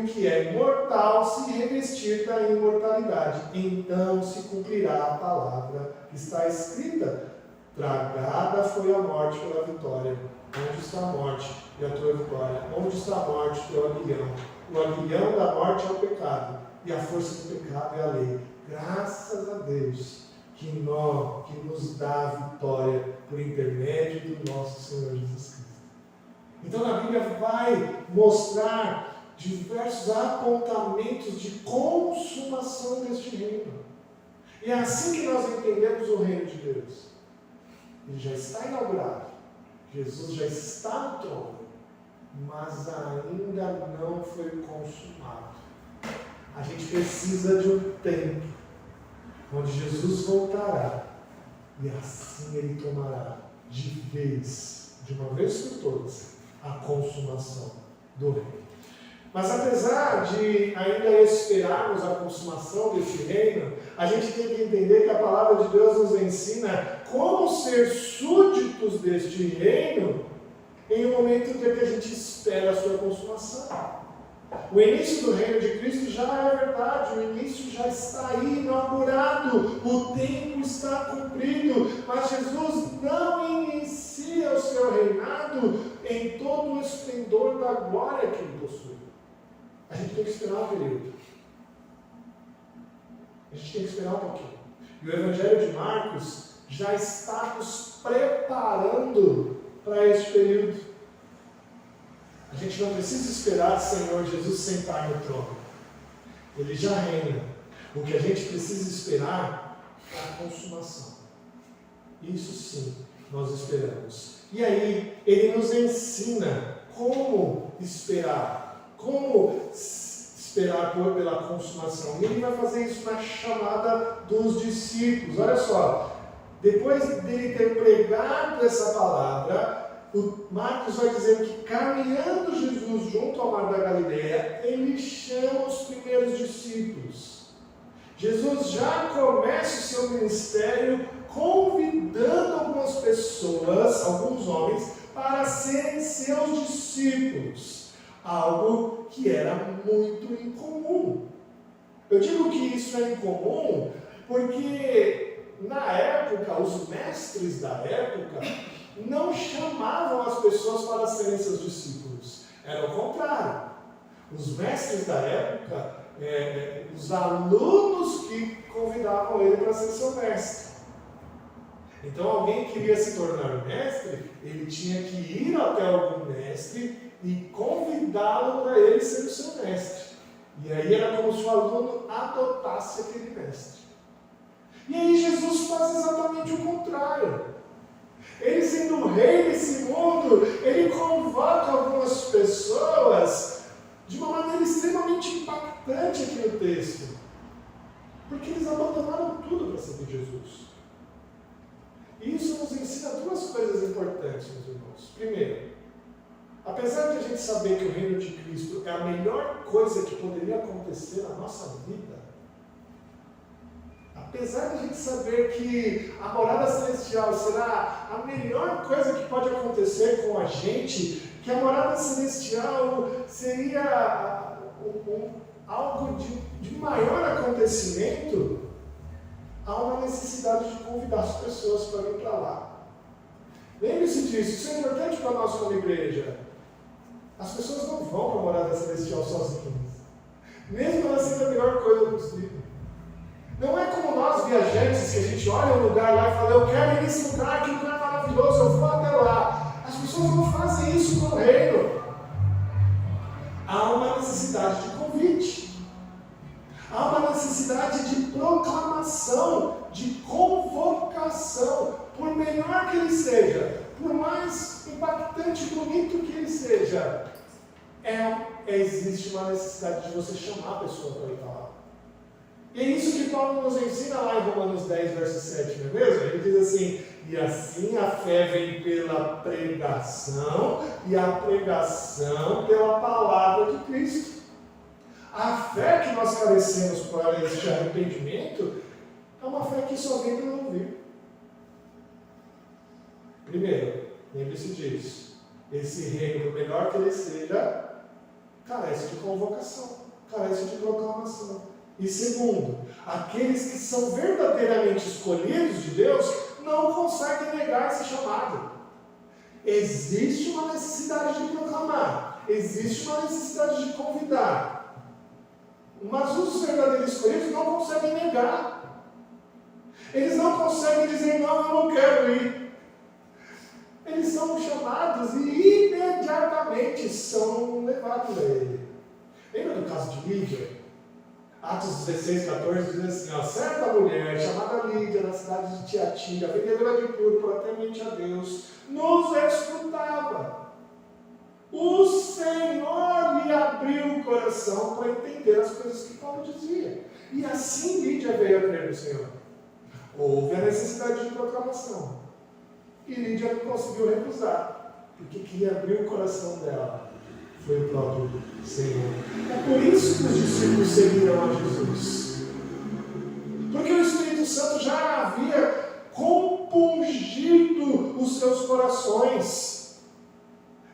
que é mortal se revestir da imortalidade. Então se cumprirá a palavra que está escrita: tragada foi a morte pela vitória. Onde está a morte e a tua vitória? Onde está a morte, teu aguilhão? O aguilhão da morte é o pecado, e a força do pecado é a lei. Graças a Deus que nos dá a vitória por intermédio do nosso Senhor Jesus Cristo. Então a Bíblia vai mostrar diversos apontamentos de consumação deste reino. E é assim que nós entendemos o reino de Deus. Ele já está inaugurado. Jesus já está no trono, mas ainda não foi consumado. A gente precisa de um tempo onde Jesus voltará e assim ele tomará de uma vez por todas, a consumação do reino. Mas apesar de ainda esperarmos a consumação desse reino, a gente tem que entender que a palavra de Deus nos ensina como ser súditos deste reino em um momento em que a gente espera a sua consumação. O início do reino de Cristo já é verdade, o início já está aí inaugurado, o tempo está cumprido, mas Jesus não inicia o seu reinado em todo o esplendor da glória que ele possui. A gente tem que esperar um período. A gente tem que esperar um pouquinho. E o Evangelho de Marcos já está nos preparando para este período. A gente não precisa esperar o Senhor Jesus sentar no trono. Ele já reina. O que a gente precisa esperar é a consumação. Isso sim, nós esperamos. E aí, ele nos ensina como esperar. Como esperar pela consumação. E ele vai fazer isso na chamada dos discípulos. Olha só, depois dele ter pregado essa palavra, o Marcos vai dizer que caminhando Jesus junto ao mar da Galileia, ele chama os primeiros discípulos. Jesus já começa o seu ministério convidando algumas pessoas, alguns homens, para serem seus discípulos. Algo que era muito incomum. Eu digo que isso é incomum porque, na época, os mestres da época não chamavam as pessoas para serem seus discípulos. Era o contrário. Os mestres da época, os alunos que convidavam ele para ser seu mestre. Então, alguém queria se tornar mestre, ele tinha que ir até algum mestre e convidá-lo para ele ser o seu mestre. E aí era como se o aluno adotasse aquele mestre. E aí Jesus faz exatamente o contrário. Ele, sendo o rei desse mundo, ele convoca algumas pessoas de uma maneira extremamente impactante aqui no texto. Porque eles abandonaram tudo para seguir Jesus. E isso nos ensina duas coisas importantes, meus irmãos. Primeiro, apesar de a gente saber que o reino de Cristo é a melhor coisa que poderia acontecer na nossa vida, apesar de a gente saber que a morada celestial será a melhor coisa que pode acontecer com a gente, que a morada celestial seria algo de maior acontecimento, há uma necessidade de convidar as pessoas para ir para lá. Lembre-se disso, isso é importante para nós como igreja. As pessoas não vão para a morada celestial sozinhas, mesmo ela sendo a melhor coisa possível. Não é como nós viajantes, que a gente olha um lugar lá e fala: eu quero ir nesse lugar, que lugar maravilhoso, eu vou até lá. As pessoas não fazem isso com o reino. Há uma necessidade de convite. Há uma necessidade de proclamação, de convocação, por melhor que ele seja, por mais impactante e bonito que ele seja, existe uma necessidade de você chamar a pessoa para ir para lá. E é isso que Paulo nos ensina lá em Romanos 10, verso 7, não é mesmo? Ele diz assim: e assim a fé vem pela pregação, e a pregação pela palavra de Cristo. A fé que nós carecemos para este arrependimento é uma fé que só vem pelo ouvir. Primeiro, lembre-se disso. Esse reino, por melhor que ele seja, carece de convocação, carece de proclamação. E segundo, aqueles que são verdadeiramente escolhidos de Deus não conseguem negar esse chamado. Existe uma necessidade de proclamar, existe uma necessidade de convidar, mas os verdadeiros escolhidos não conseguem negar. Eles não conseguem dizer: não, eu não quero ir. Eles são chamados e imediatamente são levados a ele. Lembra do caso de Lídia? Atos 16, 14 diz assim: ó, certa mulher chamada Lídia, na cidade de Tiatira, vendedora de púrpura, temente a Deus, nos escutava. O Senhor lhe abriu o coração para entender as coisas que Paulo dizia. E assim Lídia veio a crer no Senhor. Houve a necessidade de proclamação. E Lídia não conseguiu recusar, porque quem abriu o coração dela foi o próprio Senhor. É por isso que os discípulos seguiram a Jesus. Porque o Espírito Santo já havia compungido os seus corações.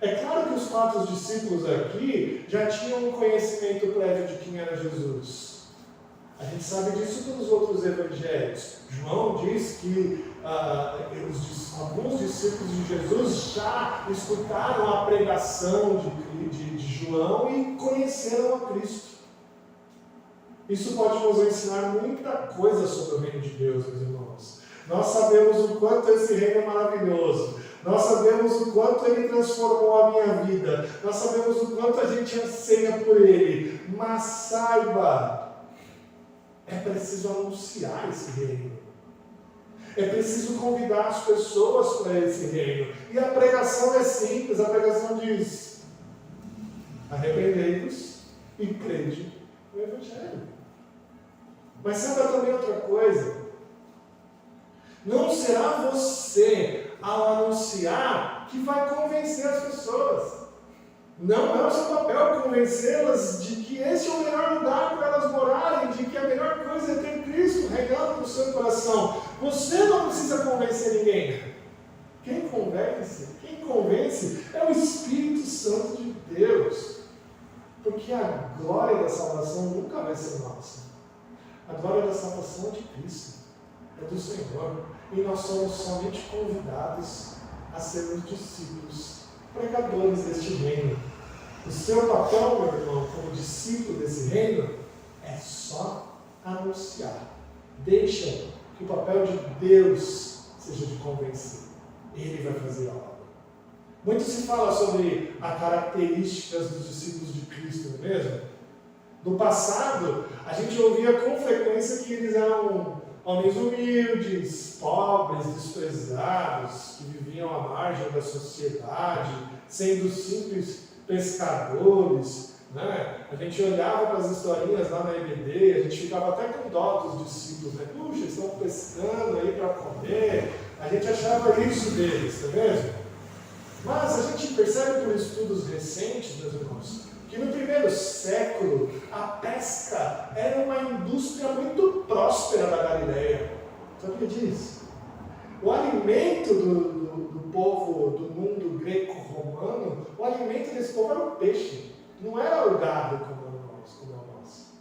É claro que os 4 discípulos aqui já tinham um conhecimento prévio de quem era Jesus. A gente sabe disso pelos outros evangelhos. João diz que alguns discípulos de Jesus já escutaram a pregação de João e conheceram a Cristo. Isso pode nos ensinar muita coisa sobre o reino de Deus, meus irmãos. Nós sabemos o quanto esse reino é maravilhoso. Nós sabemos o quanto ele transformou a minha vida. Nós sabemos o quanto a gente anseia por ele. Mas saiba, é preciso anunciar esse reino. É preciso convidar as pessoas para esse reino. E a pregação é simples. A pregação diz: arrependei-vos e crede no Evangelho. Mas saiba também outra coisa. Não será você, ao anunciar, que vai convencer as pessoas. Não é o seu papel convencê-las de que esse é o melhor lugar para elas morarem, de que a melhor coisa é ter Cristo reinando no seu coração. Você não precisa convencer ninguém. Quem convence é o Espírito Santo de Deus. Porque a glória da salvação nunca vai ser nossa. A glória da salvação é de Cristo, é do Senhor. E nós somos somente convidados a sermos discípulos, pregadores deste reino. O seu papel, meu irmão, como discípulo desse reino, é só anunciar. Deixa que o papel de Deus seja de convencer. Ele vai fazer a obra. Muito se fala sobre as características dos discípulos de Cristo, não é mesmo? No passado, a gente ouvia com frequência que eles eram homens humildes, pobres, desprezados, que viviam à margem da sociedade, sendo simples pescadores, né? A gente olhava para as historinhas lá na EBD, a gente ficava até com dó dos discípulos, né? Puxa, eles estão pescando aí para comer. A gente achava isso deles, não é mesmo? Mas a gente percebe por estudos recentes, meus irmãos, que no primeiro século a pesca era uma indústria muito próspera da Galileia. Sabia disso? O alimento do povo do mundo greco-romano, o alimento desse povo era o peixe, não era o gado como é o nosso.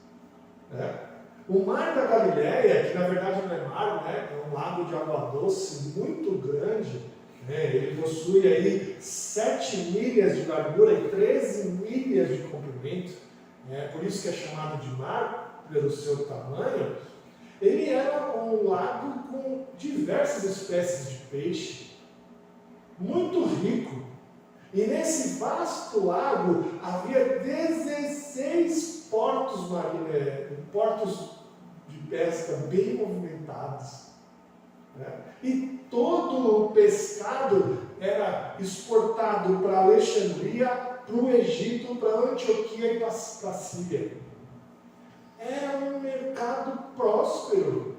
Né? O mar da Galileia, que na verdade não é mar, né? É um lago de água doce muito grande, né? Ele possui aí 7 milhas de largura e 13 milhas de comprimento, né? Por isso que é chamado de mar, pelo seu tamanho. Ele era um lago com diversas espécies de peixe, muito rico. E nesse vasto lago havia 16 portos marinhos, portos de pesca bem movimentados. né? E todo o pescado era exportado para Alexandria, para o Egito, para Antioquia e para a Síria. Era um mercado próspero.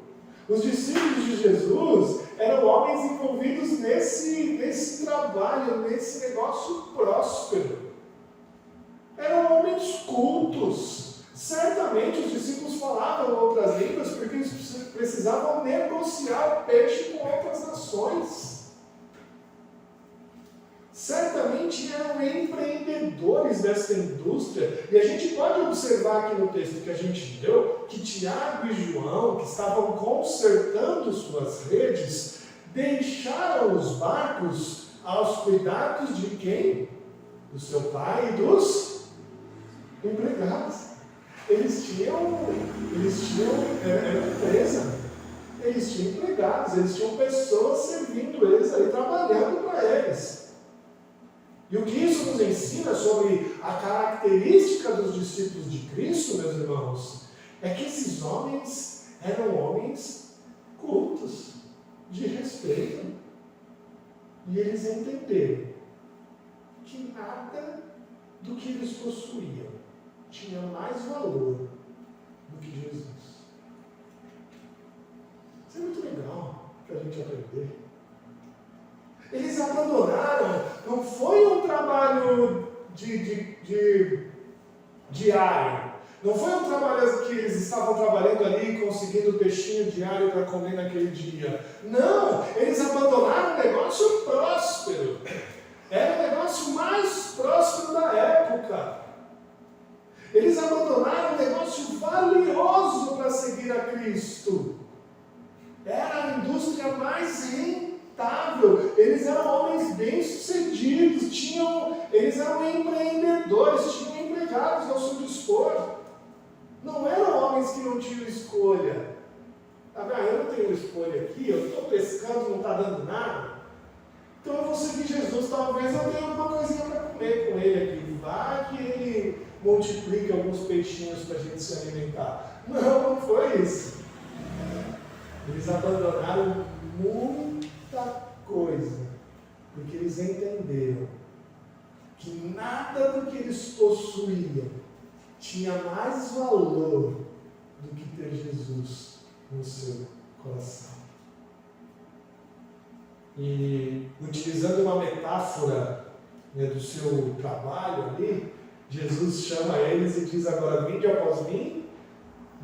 Os discípulos de Jesus eram homens envolvidos nesse trabalho, nesse negócio próspero. Eram homens cultos. Certamente os discípulos falavam outras línguas porque eles precisavam negociar peixe com outras nações. Certamente eram empreendedores dessa indústria. E a gente pode observar aqui no texto que a gente leu que Tiago e João, que estavam consertando suas redes, deixaram os barcos aos cuidados de quem? Do seu pai e dos empregados. Eles tinham empresa. Eles tinham empregados, eles tinham pessoas servindo eles ali, trabalhando para eles. E o que isso nos ensina sobre a característica dos discípulos de Cristo, meus irmãos, é que esses homens eram homens cultos, de respeito. E eles entenderam que nada do que eles possuíam tinha mais valor do que Jesus. Isso é muito legal para a gente aprender. Eles abandonaram, não foi um trabalho diário, não foi um trabalho que eles estavam trabalhando ali conseguindo peixinho diário para comer naquele dia. Não, eles abandonaram um negócio próspero. Era o negócio mais próspero da época. Eles abandonaram um negócio valioso para seguir a Cristo. Era a indústria mais rentável. Eles eram homens bem-sucedidos, eles eram empreendedores, tinham empregados ao seu dispor. Não eram homens que não tinham escolha. Eu não tenho escolha aqui, eu estou pescando, não está dando nada. Então eu vou seguir Jesus, talvez eu tenha alguma coisinha para comer com ele aqui. Vai que ele multiplique alguns peixinhos para a gente se alimentar. Não foi isso. Eles abandonaram muita coisa, porque eles entenderam que nada do que eles possuíam tinha mais valor do que ter Jesus no seu coração. E utilizando uma metáfora, né, do seu trabalho ali, Jesus chama eles e diz: agora vinde após mim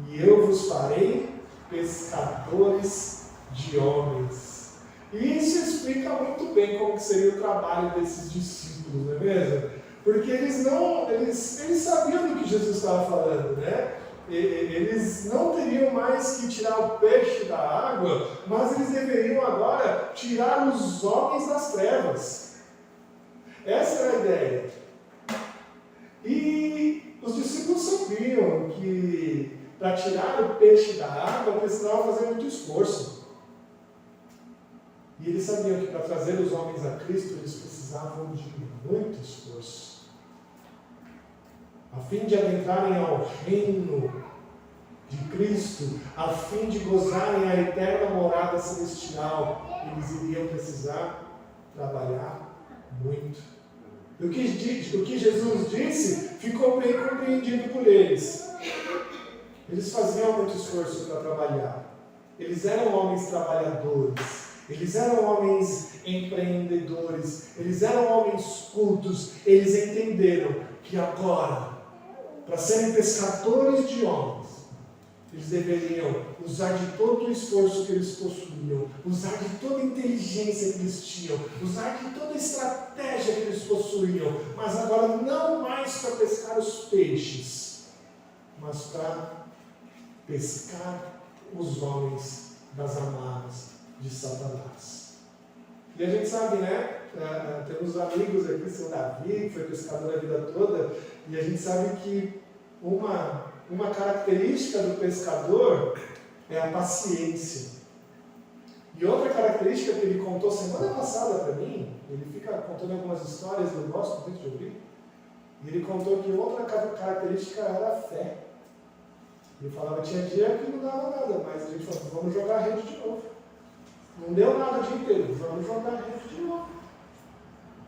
e eu vos farei pescadores de homens. E isso explica muito bem como que seria o trabalho desses discípulos, não é mesmo? Porque eles sabiam do que Jesus estava falando, né? Eles não teriam mais que tirar o peixe da água, mas eles deveriam agora tirar os homens das trevas. Essa era a ideia. E os discípulos sabiam que para tirar o peixe da água precisavam fazer muito esforço. E eles sabiam que para trazer os homens a Cristo eles precisavam de muito esforço. A fim de adentrarem ao reino de Cristo, a fim de gozarem a eterna morada celestial, eles iriam precisar trabalhar muito. O que Jesus disse ficou bem compreendido por eles. Eles faziam muito esforço para trabalhar. Eles eram homens trabalhadores. Eles eram homens empreendedores. Eles eram homens cultos. Eles entenderam que agora, para serem pescadores de homens, eles deveriam usar de todo o esforço que eles possuíam, usar de toda a inteligência que eles tinham, usar de toda a estratégia que eles possuíam, mas agora não mais para pescar os peixes, mas para pescar os homens das amarras de Satanás. E a gente sabe, né? Temos amigos aqui, seu Davi, que foi pescador a vida toda, e a gente sabe que uma característica do pescador é a paciência. E outra característica que ele contou semana passada para mim, ele fica contando algumas histórias, eu gosto muito de ouvir, e ele contou que outra característica era a fé. Ele falava, tinha dia que não dava nada, mas a gente falou, vamos jogar a rede de novo. Não deu nada o dia inteiro, vamos jogar rede de novo.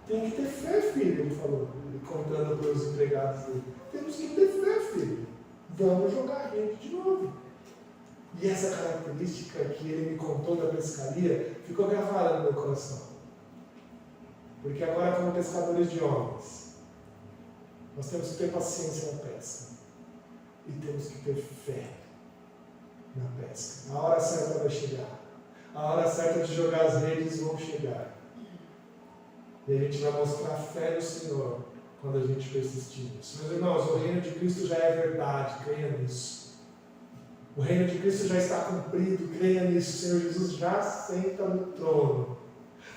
Tem que ter fé, filho, ele falou, contando para os empregados dele. Temos que ter fé, filho. Vamos jogar rede de novo. E essa característica que ele me contou da pescaria ficou gravada no meu coração. Porque agora, como pescadores de homens, nós temos que ter paciência na pesca. E temos que ter fé na pesca. A hora certa vai chegar. A hora certa de jogar as redes vão chegar. E a gente vai mostrar fé no Senhor quando a gente persistir nisso. Meus irmãos, o reino de Cristo já é verdade, creia nisso. O reino de Cristo já está cumprido, creia nisso. O Senhor Jesus já senta no trono.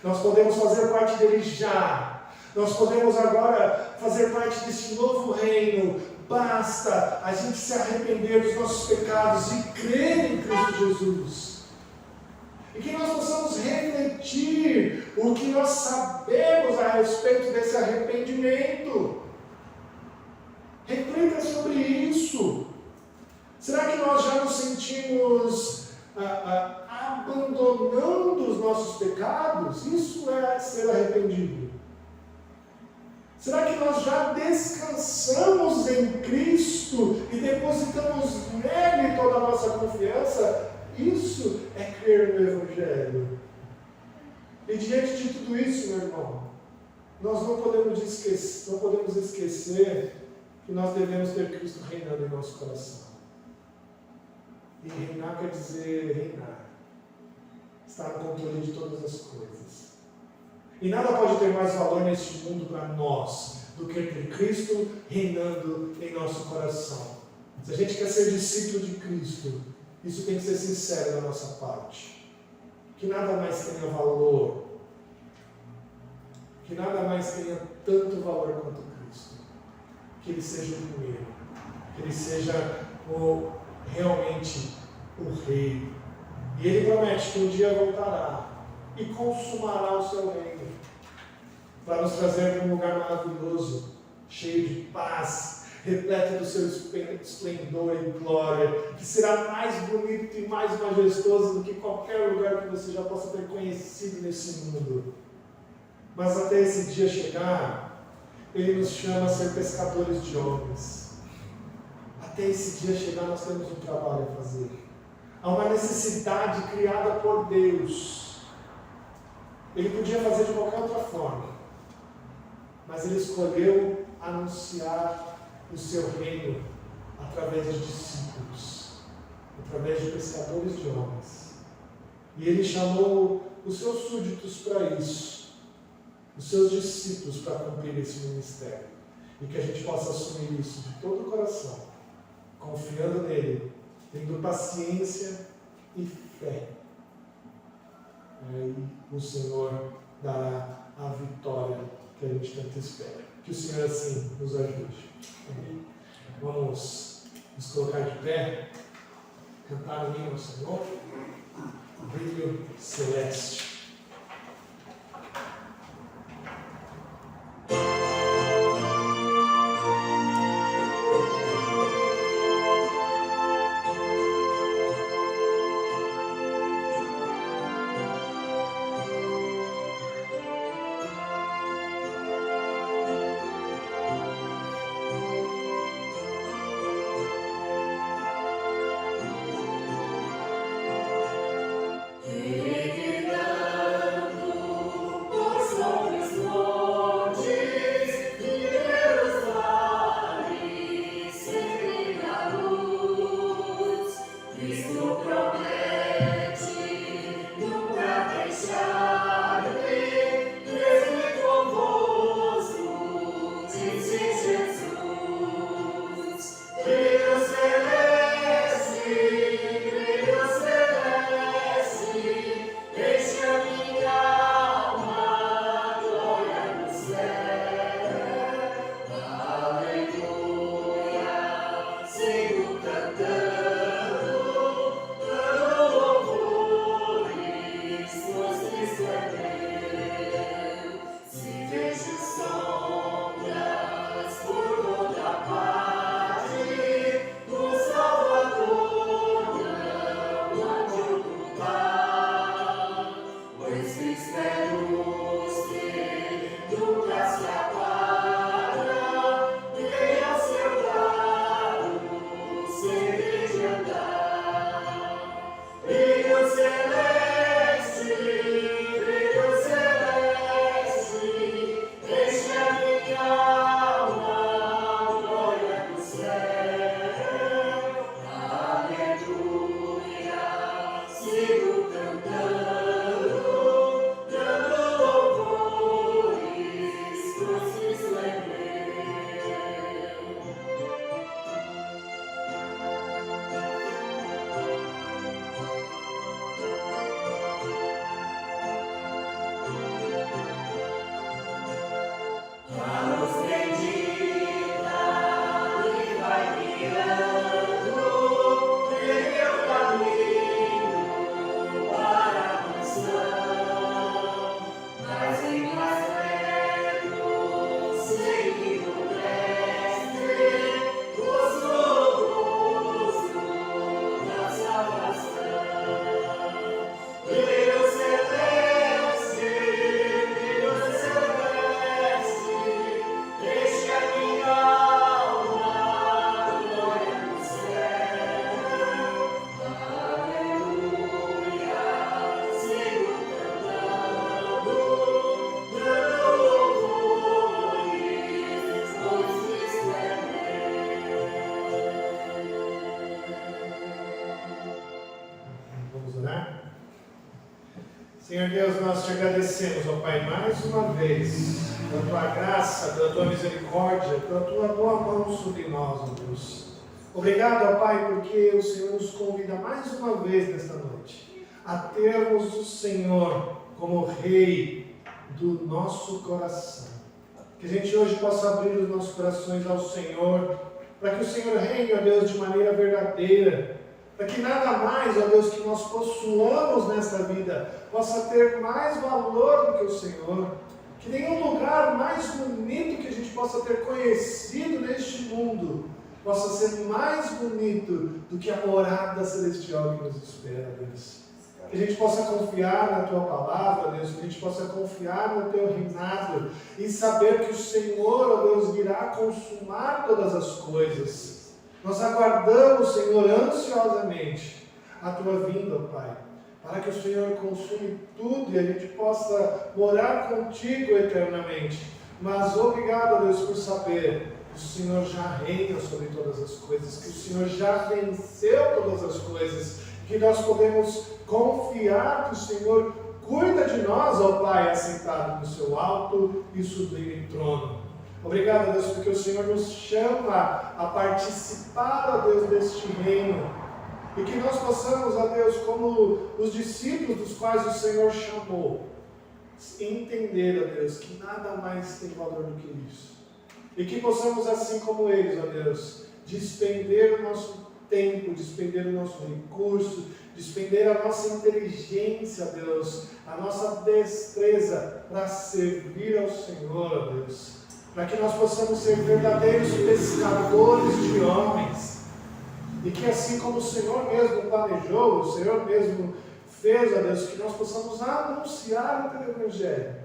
Nós podemos fazer parte dele já. Nós podemos agora fazer parte desse novo reino. Basta a gente se arrepender dos nossos pecados e crer em Cristo Jesus. E que nós possamos refletir o que nós sabemos a respeito desse arrependimento. Reflita sobre isso. Será que nós já nos sentimos abandonando os nossos pecados? Isso é ser arrependido. Será que nós já descansamos em Cristo e depositamos nele toda a nossa confiança? Isso é crer no Evangelho. E diante de tudo isso, meu irmão, nós não podemos esquecer que nós devemos ter Cristo reinando em nosso coração. E reinar quer dizer reinar. Estar no controle de todas as coisas. E nada pode ter mais valor neste mundo para nós do que ter Cristo reinando em nosso coração. Se a gente quer ser discípulo de Cristo, isso tem que ser sincero da nossa parte. Que nada mais tenha valor. Que nada mais tenha tanto valor quanto Cristo. Que Ele seja o primeiro. Que Ele seja realmente o Rei. E Ele promete que um dia voltará e consumará o seu reino. Para nos trazer para um lugar maravilhoso, cheio de paz, repleto do seu esplendor e glória, que será mais bonito e mais majestoso do que qualquer lugar que você já possa ter conhecido nesse mundo. Mas até esse dia chegar, Ele nos chama a ser pescadores de homens. Até esse dia chegar, nós temos um trabalho a fazer. Há uma necessidade criada por Deus. Ele podia fazer de qualquer outra forma, mas Ele escolheu anunciar o seu reino através de discípulos, através de pescadores de homens. E Ele chamou os seus súditos para isso, os seus discípulos para cumprir esse ministério. E que a gente possa assumir isso de todo o coração, confiando nele, tendo paciência e fé. Aí o Senhor dará a vitória que a gente tanto espera. Que o Senhor assim nos ajude. Amém? Vamos nos colocar de pé, cantar o hino ao Senhor, Brilho Celeste. Ele orar? Senhor Deus, nós te agradecemos, ó Pai, mais uma vez, pela tua graça, pela tua misericórdia, pela tua boa mão sobre nós, ó Deus. Obrigado, ó Pai, porque o Senhor nos convida mais uma vez nesta noite a termos o Senhor como Rei do nosso coração. Que a gente hoje possa abrir os nossos corações ao Senhor, para que o Senhor reine, ó Deus, de maneira verdadeira, para que nada mais, ó Deus, que nós possuamos nesta vida possa ter mais valor do que o Senhor, que nenhum lugar mais bonito que a gente possa ter conhecido neste mundo possa ser mais bonito do que a morada celestial que nos espera, Deus. Que a gente possa confiar na Tua palavra, Deus, que a gente possa confiar no Teu reinado e saber que o Senhor, ó Deus, virá consumar todas as coisas. Nós aguardamos, Senhor, ansiosamente a Tua vinda, ó Pai, para que o Senhor consume tudo e a gente possa morar contigo eternamente. Mas obrigado, Deus, por saber que o Senhor já reina sobre todas as coisas, que o Senhor já venceu todas as coisas, que nós podemos confiar que o Senhor cuida de nós, ó Pai, assentado no seu alto e sublime trono. Obrigado, Deus, porque o Senhor nos chama a participar, ó Deus, deste reino. E que nós possamos, ó Deus, como os discípulos dos quais o Senhor chamou, entender, ó Deus, que nada mais tem valor do que isso. E que possamos, assim como eles, ó Deus, despender o nosso tempo, despender o nosso recurso, despender a nossa inteligência, ó Deus, a nossa destreza para servir ao Senhor, ó Deus. Para que nós possamos ser verdadeiros pescadores de homens. E que assim como o Senhor mesmo planejou, o Senhor mesmo fez, ó Deus, que nós possamos anunciar o Teu Evangelho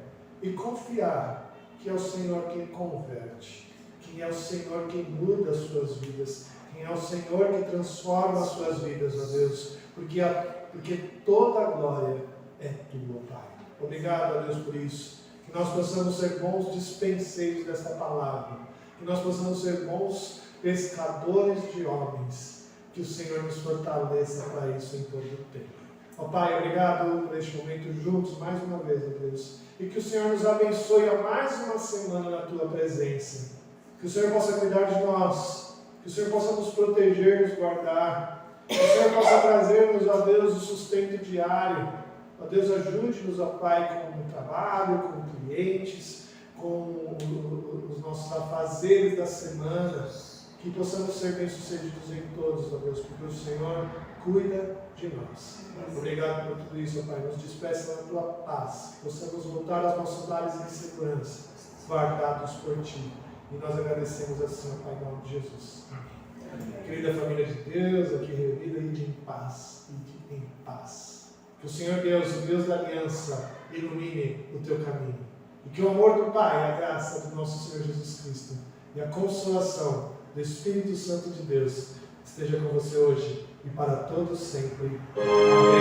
e confiar que é o Senhor quem converte, que é o Senhor quem muda as suas vidas, quem é o Senhor que transforma as suas vidas, ó Deus, porque toda a glória é Tua, Pai. Obrigado, ó Deus, por isso. Que nós possamos ser bons dispenseiros desta palavra, que nós possamos ser bons pescadores de homens, que o Senhor nos fortaleça para isso em todo o tempo. Ó Pai, obrigado por este momento juntos, mais uma vez, ó Deus, e que o Senhor nos abençoe a mais uma semana na Tua presença, que o Senhor possa cuidar de nós, que o Senhor possa nos proteger, nos guardar, que o Senhor possa trazer-nos, ó Deus, o sustento diário. Ó Deus, ajude-nos, ó Pai, com o trabalho, com clientes, com os nossos afazeres da semana, que possamos ser bem-sucedidos em todos, ó Deus, porque o Senhor cuida de nós. Obrigado por tudo isso, ó Pai. Nos despeça na Tua paz, que possamos voltar aos nossos lares em segurança, guardados por Ti. E nós agradecemos assim, ó Pai, em nome de Jesus. Querida família de Deus, aqui reunida, ide em paz, ide em paz. Que o Senhor Deus, o Deus da aliança, ilumine o teu caminho. E que o amor do Pai, a graça do nosso Senhor Jesus Cristo e a consolação do Espírito Santo de Deus esteja com você hoje e para todos sempre. Amém.